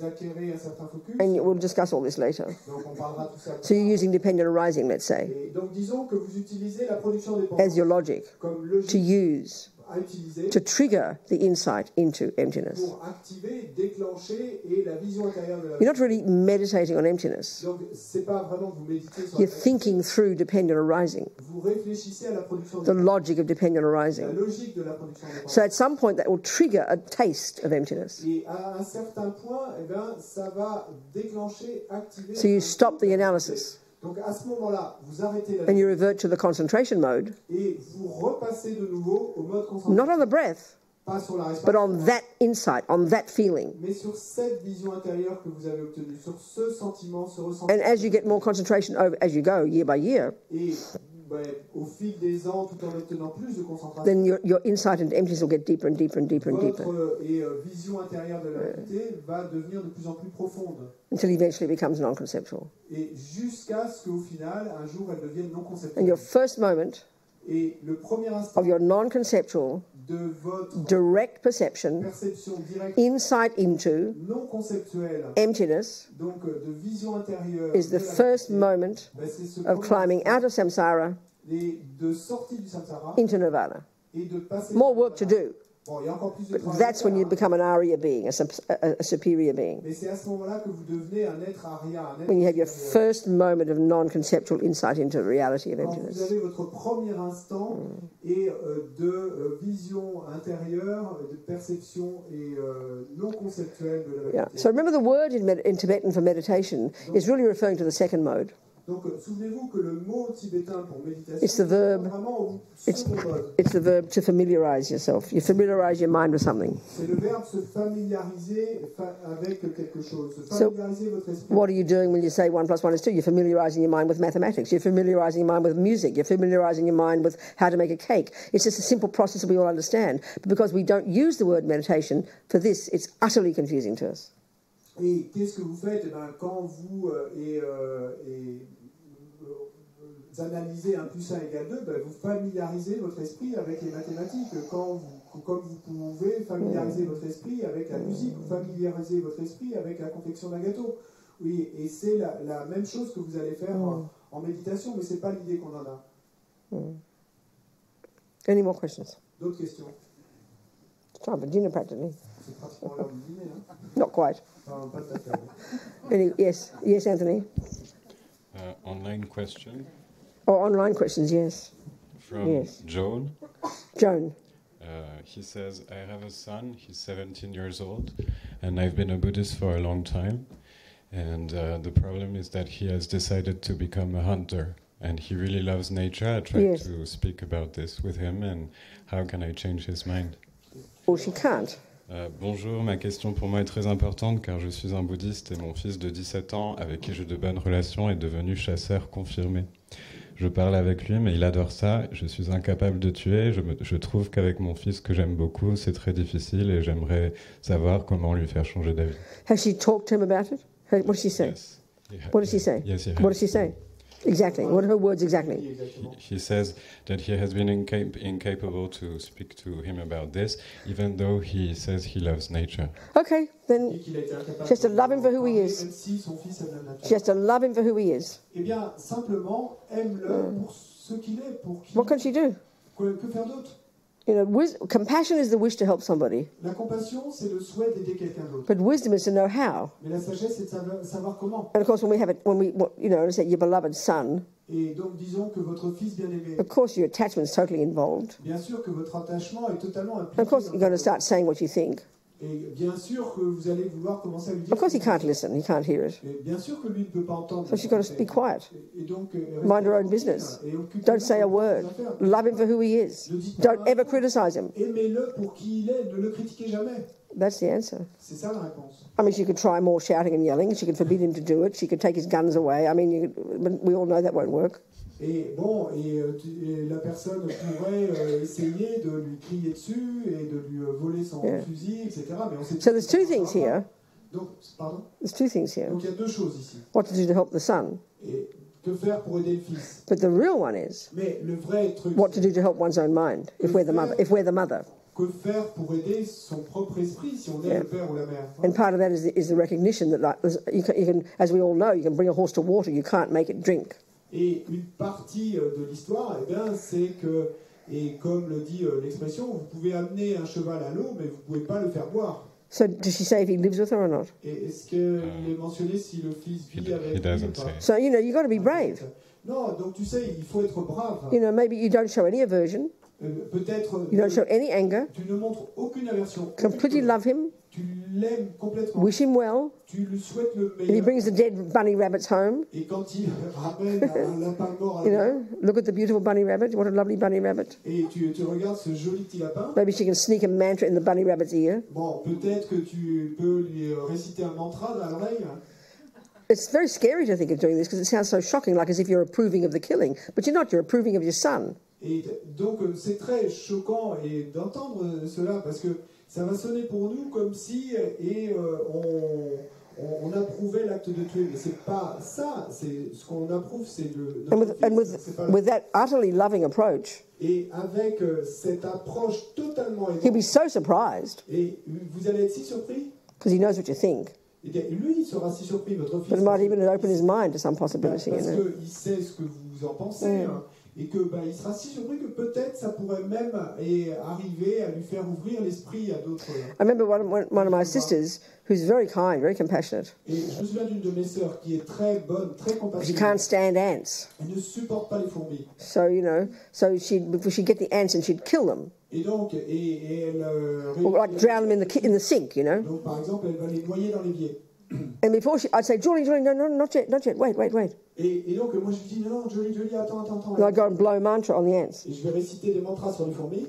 acquérez un certain focus. And we'll discuss all this later. Donc, on parlera de tout ça. So you're using dependent arising, let's say, Et donc, disons que vous utilisez la production des as your logic comme to logique use, à utiliser to trigger the insight into emptiness. pour activer, déclencher et la vision intérieure de la You're not really meditating on emptiness. Donc, c'est pas vraiment que vous méditez sur You're la thinking through dependent arising, vous réfléchissez à la production the des logic of dependent la arising. logique de la production des So at some point that will trigger a taste of emptiness. Et à un certain point, eh ben, ça va déclencher, activer. So you stop the analysis Donc à ce moment-là, vous arrêtez la and you revert to the concentration mode, et vous repassez de nouveau au mode concentration. not on the breath, Pas sur la but respiration, on that insight, on that feeling. mais sur cette vision intérieure que vous avez obtenue, sur ce sentiment, ce ressenti. And as you get more concentration as you go, year by year, Et ben, au fil des ans, tout en obtenant plus de concentration, then your insight into emptiness will get deeper and deeper and deeper and deeper votre vision intérieure de la réalité va devenir de plus en plus profonde. until eventually it becomes non-conceptual. Et jusqu'à ce qu'au final, un jour, elle devienne non And conceptuelle. your first moment Et le premier instant of your non-conceptual, de votre direct perception, perception directe insight into non conceptuelle, emptiness, donc de vision intérieure, is the de la first réalité, moment ben, c'est ce of premier climbing instant out of samsara de sortie du samsara into nirvana. et de passer. More work to do, Bon, il y a encore plus de but travail. that's à when you faire, become an Arya being, a superior being. mais c'est à ce moment-là que vous devenez un être arya, un être When you have your supérieur. first moment of non-conceptual insight into the reality of Quand vous emptiness. avez votre premier instant et de vision intérieure, de perception et non conceptuelle de la Yeah. réalité. So remember the word in Tibetan for meditation is really referring to the second mode. Donc, souvenez-vous que le mot tibétain pour méditation, It's the verb. c'est vraiment au It's, second mode. it's the verb to familiarize yourself. You familiarize your mind with something. C'est le verbe se familiariser avec quelque chose, se familiariser votre esprit. What are you doing when you say 1 + 1 is 2? You're familiarizing your mind with mathematics. You're familiarizing your mind with music. You're familiarizing your mind with how to make a cake. It's just a simple process that we all understand. But because we don't use the word meditation, for this, it's utterly confusing to us. Et qu'est-ce que vous faites? Eh ben, quand vous analysez 1 + 1 = 2, ben, vous familiarisez votre esprit avec les mathématiques. Comme vous pouvez familiariser votre esprit avec la musique, vous familiarisez votre esprit avec la confection d'un gâteau. Oui, et c'est la même chose que vous allez faire en méditation, mais ce n'est pas l'idée qu'on en a. Any more questions? D'autres questions? It's time for dinner practically. C'est pratiquement l'heure du dîner. Hein? Not quite. Enfin, pas tout à fait. Yes, Anthony. Online question Or online questions, yes. from Yes. Joan. Joan. He says, I have a son, he's 17 years old, and I've been a Buddhist for a long time. And the problem is that he has decided to become a hunter. and he really loves nature. I tried to speak about this with him, and how can I change his mind? Well, she can't. Bonjour, ma question pour moi est très importante car je suis un bouddhiste et mon fils de 17 ans, avec qui j'ai de bonnes relations, est devenu chasseur confirmé. Je parle avec lui, mais il adore ça. Je suis incapable de tuer. Je trouve qu'avec mon fils que j'aime beaucoup, c'est très difficile et j'aimerais savoir comment lui faire changer d'avis. Has she talked to him about it? What does she say? Yes. What does she say? Yes, he has. What does she say? Exactly. What are her words exactly? He says that he has been incapable to speak to him about this, even though he says he loves nature. Okay, then she has to love him for who he is. She has to love him for who he is. Eh bien, simplement, aime-le pour ce qu'il est, pour qui. What can she do? Que faire d'autre? You know, compassion is the wish to help somebody. La compassion, c'est le souhait d'aider quelqu'un d'autre. But wisdom is to know how. Mais la sagesse, c'est de savoir comment. And of course, let's say your beloved son. Et donc, disons que votre fils bien-aimé. Of course, your attachment is totally involved. Bien sûr que votre attachement est totalement impliqué. Of course, you're going to start saying what you think. Et bien sûr que vous allez vouloir commencer à lui dire. Of course, he can't listen. He can't hear it. Et bien sûr que lui ne peut pas entendre. So she's got to be quiet. Et donc, mind her own business. Don't say a word. Love him for who he is. Don't ever criticize him. Aimez-le pour qui il est. Ne le critiquez jamais. That's the answer. C'est ça la réponse. I mean, she could try more shouting and yelling. She could forbid him to do it. She could take his guns away. I mean, we all know that won't work. Et bon, la personne pourrait essayer de lui crier dessus et de lui voler son fusil, etc. Mais on sait. So there's two things here. Donc, pardon. There's two things here. Donc il y a deux choses ici. What to do to help the son. Et que faire pour aider le fils. But the real one is. Mais le vrai truc. What to do to help one's own mind. If we're the mother. If we're the mother. Que faire pour aider son propre esprit si on est le père ou la mère. And part of that is the recognition that, like, you can, as we all know, you can bring a horse to water, you can't make it drink. Et une partie de l'histoire, eh bien, c'est que, et comme le dit l'expression, vous pouvez amener un cheval à l'eau, mais vous ne pouvez pas le faire boire. So does she say if he lives with her or not? Et est-ce qu'il est mentionné si le fils vit avec lui ou pas? So, you know, you've got to be brave. Non, donc tu sais, il faut être brave. You know, maybe you don't show any aversion. Peut-être you don't show any anger. Tu ne montres aucune aversion. Completely love him. Tu l'aimes complètement. Wish him well. Tu lui souhaites le meilleur. And he brings the dead bunny rabbits home. Et quand il ramène un lapin mort à you know, look at the beautiful bunny rabbit. What a lovely bunny rabbit. Et tu regardes ce joli petit lapin. Maybe she can sneak a mantra in the bunny rabbit's ear. Bon, peut-être que tu peux lui réciter un mantra à l'oreille. It's very scary to think of doing this because it sounds so shocking, like as if you're approving of the killing. But you're not, you're approving of your son. Et donc c'est très choquant d'entendre cela parce que ça va sonner pour nous comme si on approuvait l'acte de tuer. Mais c'est pas ça. C'est ce qu'on approuve, c'est le. With that utterly loving approach. Et avec cette approche totalement. He'll be so surprised. Et vous allez être si surpris. Because he knows what you think. Et lui, il sera si surpris, votre fils. But it might even open his mind to some possibility. Parce qu'il sait ce que vous en pensez. Et que il sera si surpris que peut-être ça pourrait même arriver à lui faire ouvrir l'esprit à d'autres. I remember one of my sisters who's very kind, very compassionate. Et je me souviens d'une de mes sœurs qui est très bonne, très compassionate. She can't stand ants. Elle ne supporte pas les fourmis. So she'd get the ants and she'd kill them. Et donc elle or like drown them in the sink, you know. Donc par exemple, elle va les noyer dans l'évier. And before I'd say, Julie, no, not yet, wait. Et donc moi je lui dis non, Julie, attends. And I'd go and blow a mantra on the ants. Et je vais réciter des mantras sur les fourmis.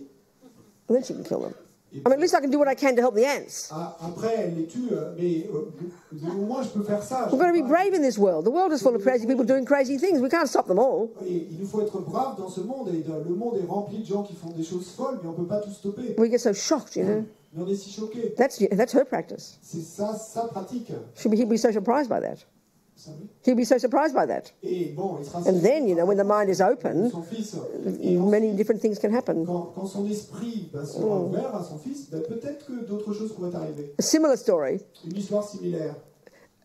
And then she can kill them. I mean, at least I can do what I can to help the ants. Après, elle les tue, mais au moins je peux faire ça. We've got to be brave in this world. The world is full of crazy people doing crazy things. We can't stop them all. Et il nous faut être brave dans ce monde, et le monde est rempli de gens qui font des choses folles, mais on peut pas tout stopper. We get so shocked, you know. Mais on est si choqués. That's her practice. C'est ça, sa pratique. He'd be so surprised by that. He'd be so surprised by that. Et bon, il sera and then, you know, when the mind is open, many different things can happen. Quand son esprit sera ouvert à son fils, peut-être que d'autres choses pourraient arriver. A similar story. Une histoire similaire.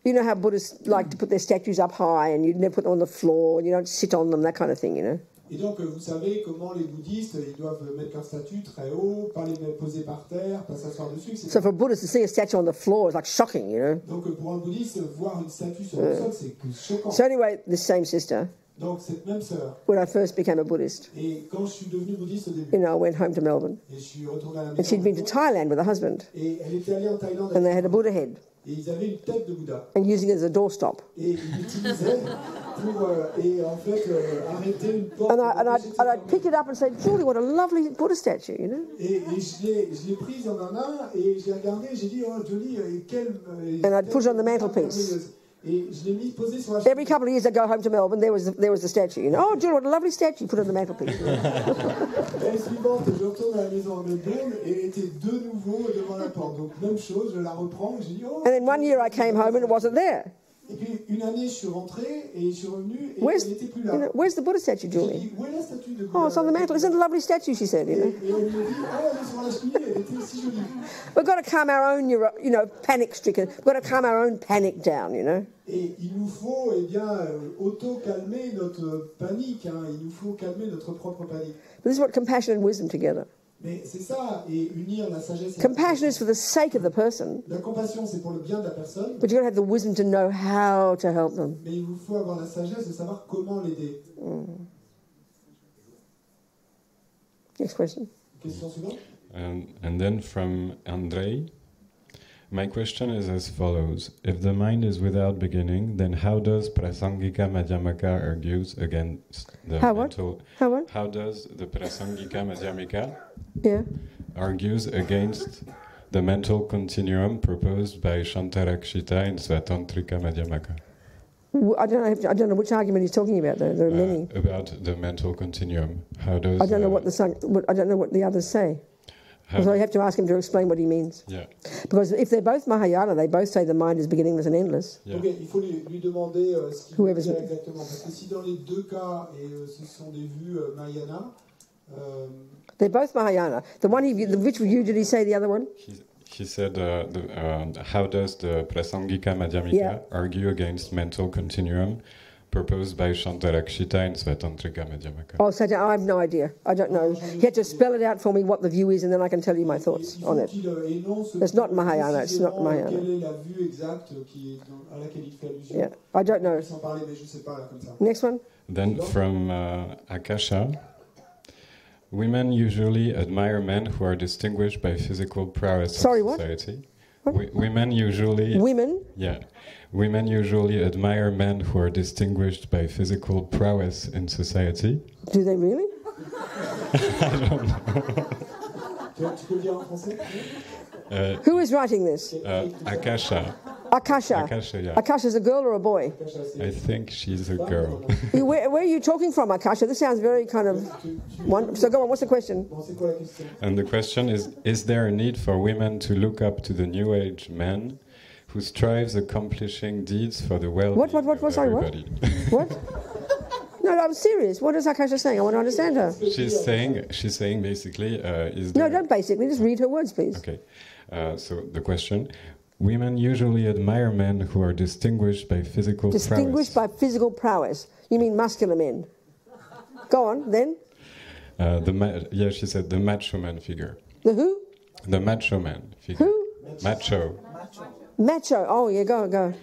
You know how Buddhists like to put their statues up high and you never put them on the floor and you don't sit on them, that kind of thing, you know. Et donc, vous savez comment les bouddhistes, ils doivent mettre leur statue très haut, pas les poser par terre, pas s'asseoir dessus, etc. So for Buddhists to see a statue on the floor is like shocking, you know. Donc, pour un bouddhiste, voir une statue sur le sol, c'est choquant. So anyway, this same sister, donc, cette même sœur, when I first became a Buddhist, et quand je suis devenu bouddhiste au début, you know, I went home to Melbourne, et je suis retourné à la maison, and she'd been to Thailand with her husband, et elle était allée en Thaïlande, and they had a Buddha head. et ils avaient une tête de Bouddha. and using it as a doorstop. Et ils l'utilisaient pour en fait arrêter une porte. And I'd pick it up and say, Julie, what a lovely Buddha statue, you know. Et je l'ai prise dans ma main et je l'ai regardée et j'ai dit, oh Jolie, quelle... And I'd put it on the mantelpiece. Et je l'ai mis posée sur la Every couple of years I'd go home to Melbourne, there was the statue, you know. Oh, Julie, what a lovely statue, put it on the mantelpiece. L'année suivante, je retourne à la maison à Melbourne et elle était de nouveau devant la porte. Donc même chose, je la reprends et j'ai dit, oh... And then one year I came home and it wasn't there. Et puis une année, je suis rentré et je suis revenu et Where's, elle n'était plus you là. know, where's the Buddha statue, J'ai Julie? dit, où est la statue de Bouddha? Oh, it's on the mantle. Isn't it a lovely statue, she said, you know. Et elle me dit, oh, elle est sur la cheminée, elle était si jolie. We've got to calm our own, panic-stricken. We've got to calm our own panic down, you know. Et il nous faut, eh bien, auto-calmer notre panique. Hein. Il nous faut calmer notre propre panique. But this is what compassion and wisdom together. Mais c'est ça, et unir la sagesse et Compassion is for the sake of the person, la compassion, c'est pour le bien de la personne, but you've got to have the wisdom to know how to help them. mais il vous faut avoir la sagesse de savoir comment l'aider. Next question. Question suivante. And then from Andrei, my question is as follows. If the mind is without beginning, then how does Prasangika Madhyamaka argues against the mental... How what? How does the Prasangika Madhyamaka Yeah. argues against the mental continuum proposed by Shantarakshita in Svatantrika Madhyamaka? I don't know which argument he's talking about. Though there are many. About the mental continuum. How does... I don't know what the others say. So I have to ask him to explain what he means. Yeah. Because if they're both Mahayana, they both say the mind is beginningless and endless. Yeah. Donc il faut lui demander ce qu'il veut dire exactement. Parce que si dans les deux cas, et ce sont des vues Mahayana... They're both Mahayana. The one which view did he say the other one? He said, how does the Prasangika Madhyamika argue against mental continuum proposed by Shantarakshita in Svatantrika Madhyamaka? Oh, so I have no idea. I don't know. He had to spell it out for me what the view is, and then I can tell you my thoughts on it. It's not Mahayana. It's not Mahayana. Quelle est la vue exacte à laquelle il fait allusion? Yeah, I don't know. Sans parler, mais je sais pas là comme ça. Next one. Then from Akasha, women usually admire men who are distinguished by physical prowess Sorry, in what? society. What? Women usually... Women? Yeah. Women usually admire men who are distinguished by physical prowess in society. Do they really? Tu peux le dire en français? Who is writing this? Akasha. Akasha. Akasha, yeah. Akasha's a girl or a boy? I think she's a girl. Where are you talking from, Akasha? This sounds very kind of... So go on, what's the question? And the question is there a need for women to look up to the New Age men who strives accomplishing deeds for the well-being of Sorry, what? everybody? What? No, I'm serious. What is Akasha saying? I want to understand her. She's saying basically... No, don't basically. Just read her words, please. Okay. So the question... Women usually admire men who are distinguished by physical prowess. Distinguished by physical prowess. You mean muscular men. Go on, then. She said the macho man figure. The who? The macho man figure. Who? Macho. Macho. Oh, yeah, go.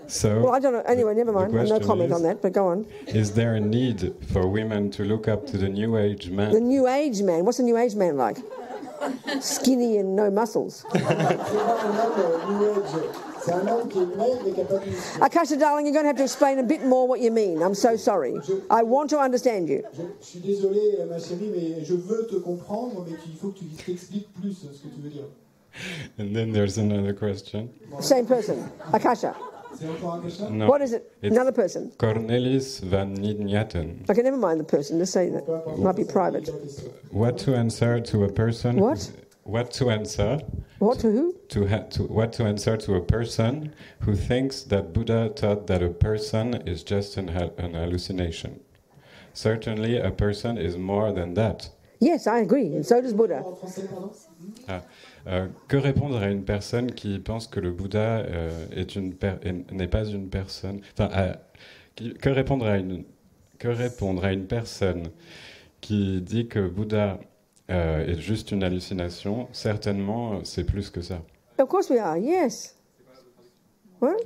So, well, I don't know. Anyway, never mind. No comment on that, but go on. Is there a need for women to look up to the New Age man? The New Age man? What's a New Age man like? Skinny and no muscles. Akasha, darling, you're going to have to explain a bit more what you mean. I'm so sorry. I want to understand you. Je suis désolé, ma chérie, mais je veux te comprendre, mais il faut que tu t'expliques plus ce que tu veux dire. And then there's another question. Same person, Akasha. C'est encore Akasha? No, what is it? Another person. Cornelis van Nidnyaten. Okay, never mind the person. Just say that. It might be private. What to answer to a person? What? What to answer? What to who? What to answer to a person who thinks that Buddha taught that a person is just an hallucination. Certainly, a person is more than that. Yes, I agree, and so does Buddha. Que répondre à une personne qui pense que le Bouddha n'est pas une personne... Enfin, que répondre à une personne qui dit que Bouddha est juste une hallucination? Certainement, c'est plus que ça. Of course we are, yes. What?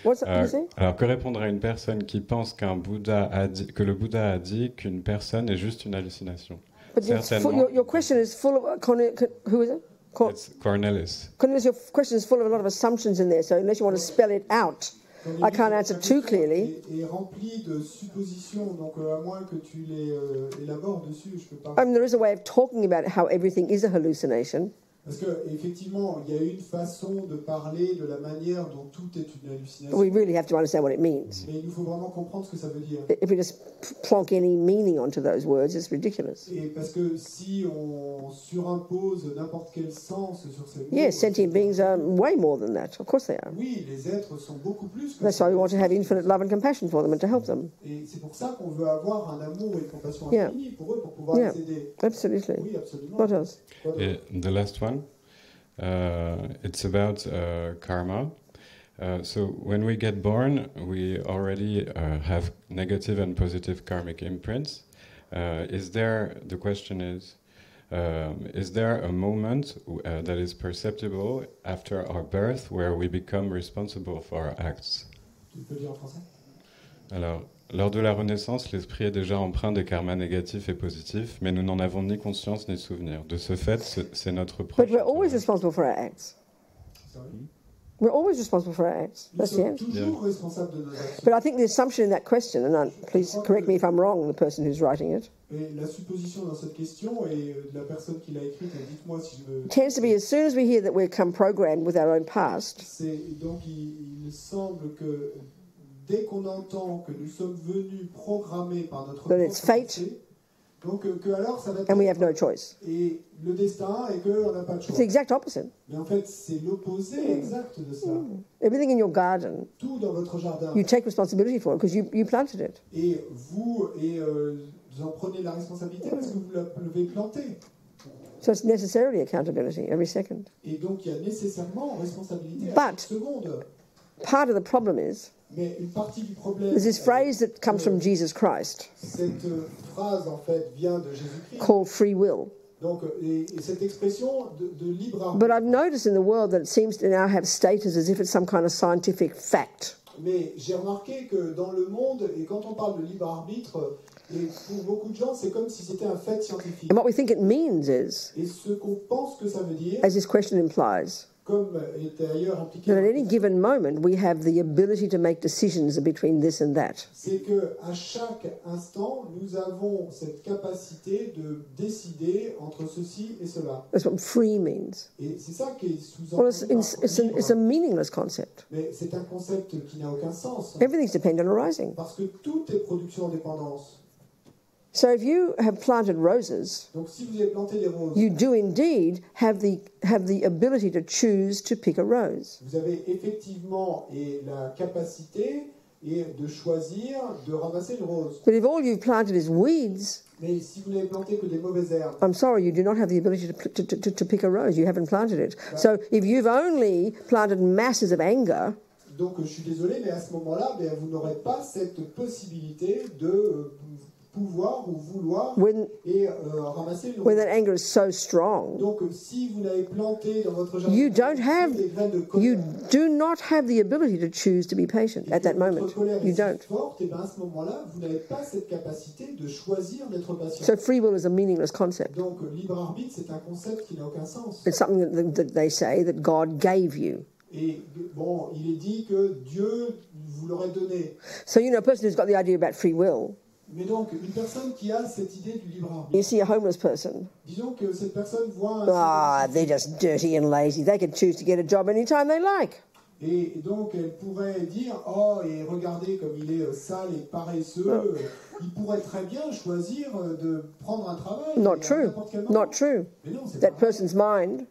What's that you say? Alors, que répondre à une personne qui pense que le Bouddha a dit qu'une personne est juste une hallucination? But your question is full of... who is it? It's Cornelis. Cornelis, your question is full of a lot of assumptions in there, so unless you want to spell it out, I can't answer too clearly. Est rempli de suppositions, donc à moins que tu les élabores dessus, je peux pas. I mean, there is a way of talking about how everything is a hallucination. Parce qu'effectivement, il y a une façon de parler de la manière dont tout est une hallucination. We really have to understand what it means. Mais il nous faut vraiment comprendre ce que ça veut dire. If we just plonk any meaning onto those words, it's ridiculous. Et parce que si on surimpose n'importe quel sens sur ces mots... Yes, sentient beings are way more than that. Of course they are. Oui, les êtres sont beaucoup plus que That's why we want to have infinite love and compassion for them and to help them. Et c'est pour ça qu'on veut avoir un amour et une compassion Yeah. infinie pour eux, pour pouvoir Yeah. les aider. Absolutely. Oui, absolument. What else? Et the last one, it's about karma. So when we get born, we already have negative and positive karmic imprints. The question is there a moment that is perceptible after our birth where we become responsible for our acts? Tu peux le dire en français? Alors, lors de la Renaissance, l'esprit est déjà empreint des karmas négatifs et positifs, mais nous n'en avons ni conscience ni souvenir. De ce fait, c'est notre But propre... we're always responsible for our acts. Sorry. We're always responsible for our acts. Nous That's the sommes end. toujours responsables de nos actions. But I think the assumption in that question, and please correct me if I'm wrong, the person who's writing it, Et la supposition dans cette question, et de la personne qui l'a écrite, et dites-moi si je me... tends to be as soon as we hear that we've come programmed with our own past, Donc il semble que dès qu'on entend que nous sommes venus programmés par notre That it's propre fate. pensée, donc que alors ça va être... and we have no choice. Et le destin, et qu'on n'a pas de It's choix. the exact opposite. Mais en fait, c'est l'opposé exact de ça. Everything in your garden, Tout dans votre jardin. you take responsibility for it because you planted it. Et vous en prenez la responsabilité parce que vous l'avez planté. So it's necessarily accountability every second. Et donc il y a nécessairement responsabilité à But- chaque seconde. Part of the problem is Mais une partie du problème, there's this phrase that comes from Jesus Christ cette phrase en fait vient de Jésus-Christ. called free will. Donc et cette expression de libre arbitre. But I've noticed in the world that it seems to now have status as if it's some kind of scientific fact. Mais j'ai remarqué que dans le monde, et quand on parle de libre arbitre, et pour beaucoup de gens, c'est comme si c'était un fait scientifique. And what we think it means is, Et ce qu'on pense que ça veut dire, as this question implies, comme est d'ailleurs impliqué, that at any given moment we have the ability to make decisions between this and that. c'est que à chaque instant, nous avons cette capacité de décider entre ceci et cela. That's what free means. Et c'est ça qui est Well, sous-entendu. it's a meaningless concept. Mais c'est un concept qui n'a aucun sens. Everything's dependent on arising. Parce que tout est production-dépendance. So if you have planted roses, Donc si vous avez planté des roses, you do indeed have the ability to choose to pick a rose. vous avez effectivement la capacité de choisir de ramasser une rose. But if all you've planted is weeds, Mais si vous n'avez planté que des mauvaises herbes, I'm sorry, you do not have the ability to pick a rose. You haven't planted it. So if you've only planted masses of anger, donc je suis désolé, mais à ce moment-là, vous n'aurez pas cette possibilité de pouvoir ou vouloir ramasser une when rose. that anger is so strong, Donc si vous n'avez planté dans votre jardin you don't have, des graines de you colère, do not have the ability to choose to be patient at that moment. votre colère You est si don't. forte, et à ce moment-là, vous n'avez pas cette capacité de choisir d'être patient. So free will is a meaningless concept. Donc libre arbitre, c'est un concept qui n'a aucun sens. It's something that they say that God gave you. Et bon, il est dit que Dieu vous l'aurait donné. So, a person who's got the idea about free will, Mais donc, une personne qui a cette idée du libre arbitre, you see a homeless person, disons que cette personne voit they're just dirty and lazy. They can choose to get a job anytime they like. et donc elle pourrait dire, oh, et regardez comme il est sale et paresseux, il pourrait très bien choisir de prendre un travail. Not à true. n'importe quel moment. Not true. Mais non, c'est That pas vrai. person's mind,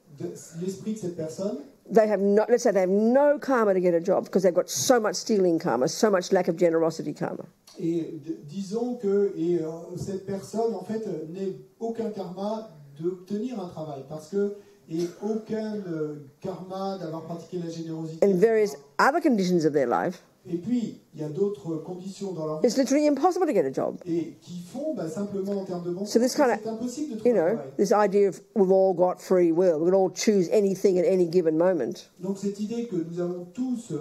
L'esprit de cette personne, let's say they have no karma to get a job because they've got so much stealing karma, so much lack of generosity karma. et disons que cette personne, en fait, n'ait aucun karma d'obtenir un travail, parce que et aucun karma d'avoir pratiqué la générosité. And various other conditions of their life, Et puis, il y a d'autres conditions dans leur vie it's literally impossible to get a job. et qui font simplement en termes de bon So sens, this kind of, c'est impossible de you trouver un know, travail. this idea of we've all got free will, we can all choose anything at any given moment. Donc cette idée que nous avons tous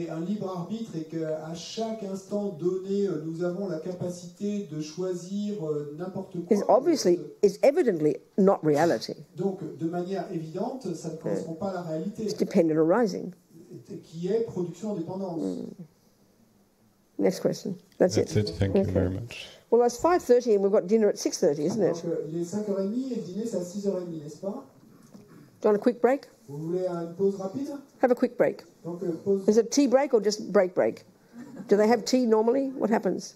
un libre arbitre et qu'à chaque instant donné, nous avons la capacité de choisir n'importe Is quoi. obviously, is evidently not reality. Donc de manière évidente, ça ne correspond pas à la réalité, It's dependent arising. qui est production-indépendance. Next question. That's That's it. Thank you very much. Well, it's 5:30 and we've got dinner at 6:30, isn't Donc it? il est 5h30 et le dîner c'est à 6h30, n'est-ce pas? Do you want a quick break? Vous voulez une pause rapide? Have a quick break. Donc pause. Is it tea break or just break? Do they have tea normally? What happens?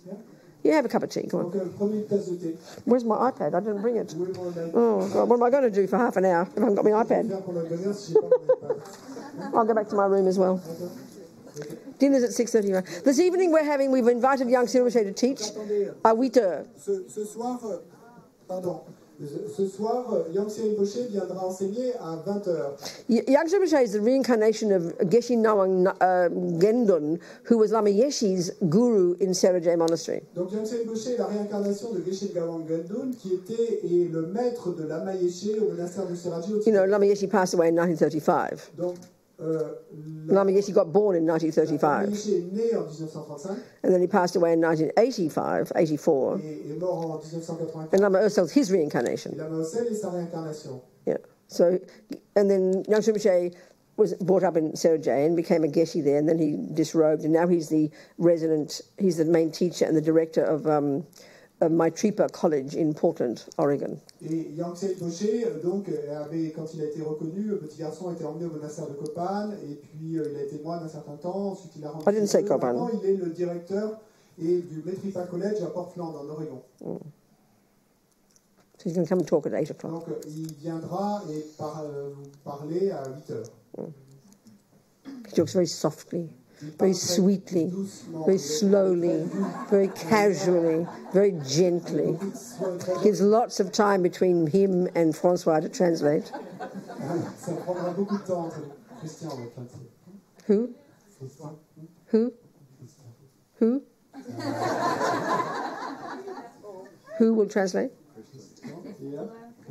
You have a cup of tea. Come on. Donc prenez une tasse de thé. Where's my iPad? I didn't bring it. Vous voulez mon iPad? Oh, God. What am I going to do for half an hour if I haven't got my iPad? Faire pour la dernière si j'ai pas mon iPad. I'll go back to my room as well. Dinner's at 6:30. Right? This evening we've invited Yang Silvershade to teach à 8h. Ce soir, ce soir, Yangtze Rinpoche viendra enseigner à 20h. Yang Silvershade is the reincarnation of Geshe Nawang Gendun, who was Lama Yeshe's guru in Serajay Monastery. Donc Yangtze Rinpoche est la réincarnation de Geshe Nawang Gendun, qui était le maître de Lama Yeshe au monastère de Serajay au You know, Lama Yeshe passed away in 1935. Donc, Lama Yeshe got born in Lama 1935, Yeshe est né en 1935 and then he passed away in 1984. et est mort en 1984. And Lama Ursel's his reincarnation. Et Lama Ossel est sa réincarnation. Yeah. So, and then Yang Rinpoche was brought up in Serajay and became a Geshe there, and then he disrobed, and now he's the main teacher and the director of Maitripa College in Portland, Oregon. Et Yangtze Rinpoche, donc, quand il a été reconnu, le petit garçon a été emmené au monastère de Copan, et puis il a été moine un certain temps, ensuite il a rentré. I didn't say Copan. Maintenant, il est le directeur du Maitripa College à Portland, en Oregon. So he's going to come and talk at 8 o'clock. Donc, il viendra et parler à 8h. He talks very softly, very sweetly, very slowly, very casually, very gently. Gives lots of time between him and Francois to translate. Ça prendra beaucoup de temps entre Christian et Francis. Who? Who? Who? Who will translate?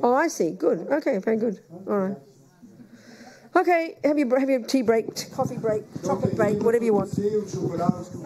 Oh, I see. Good. Okay, very good. All right. Okay, have your tea break, coffee break, chocolate break, whatever you want. Thé ou chocolat, ce que vous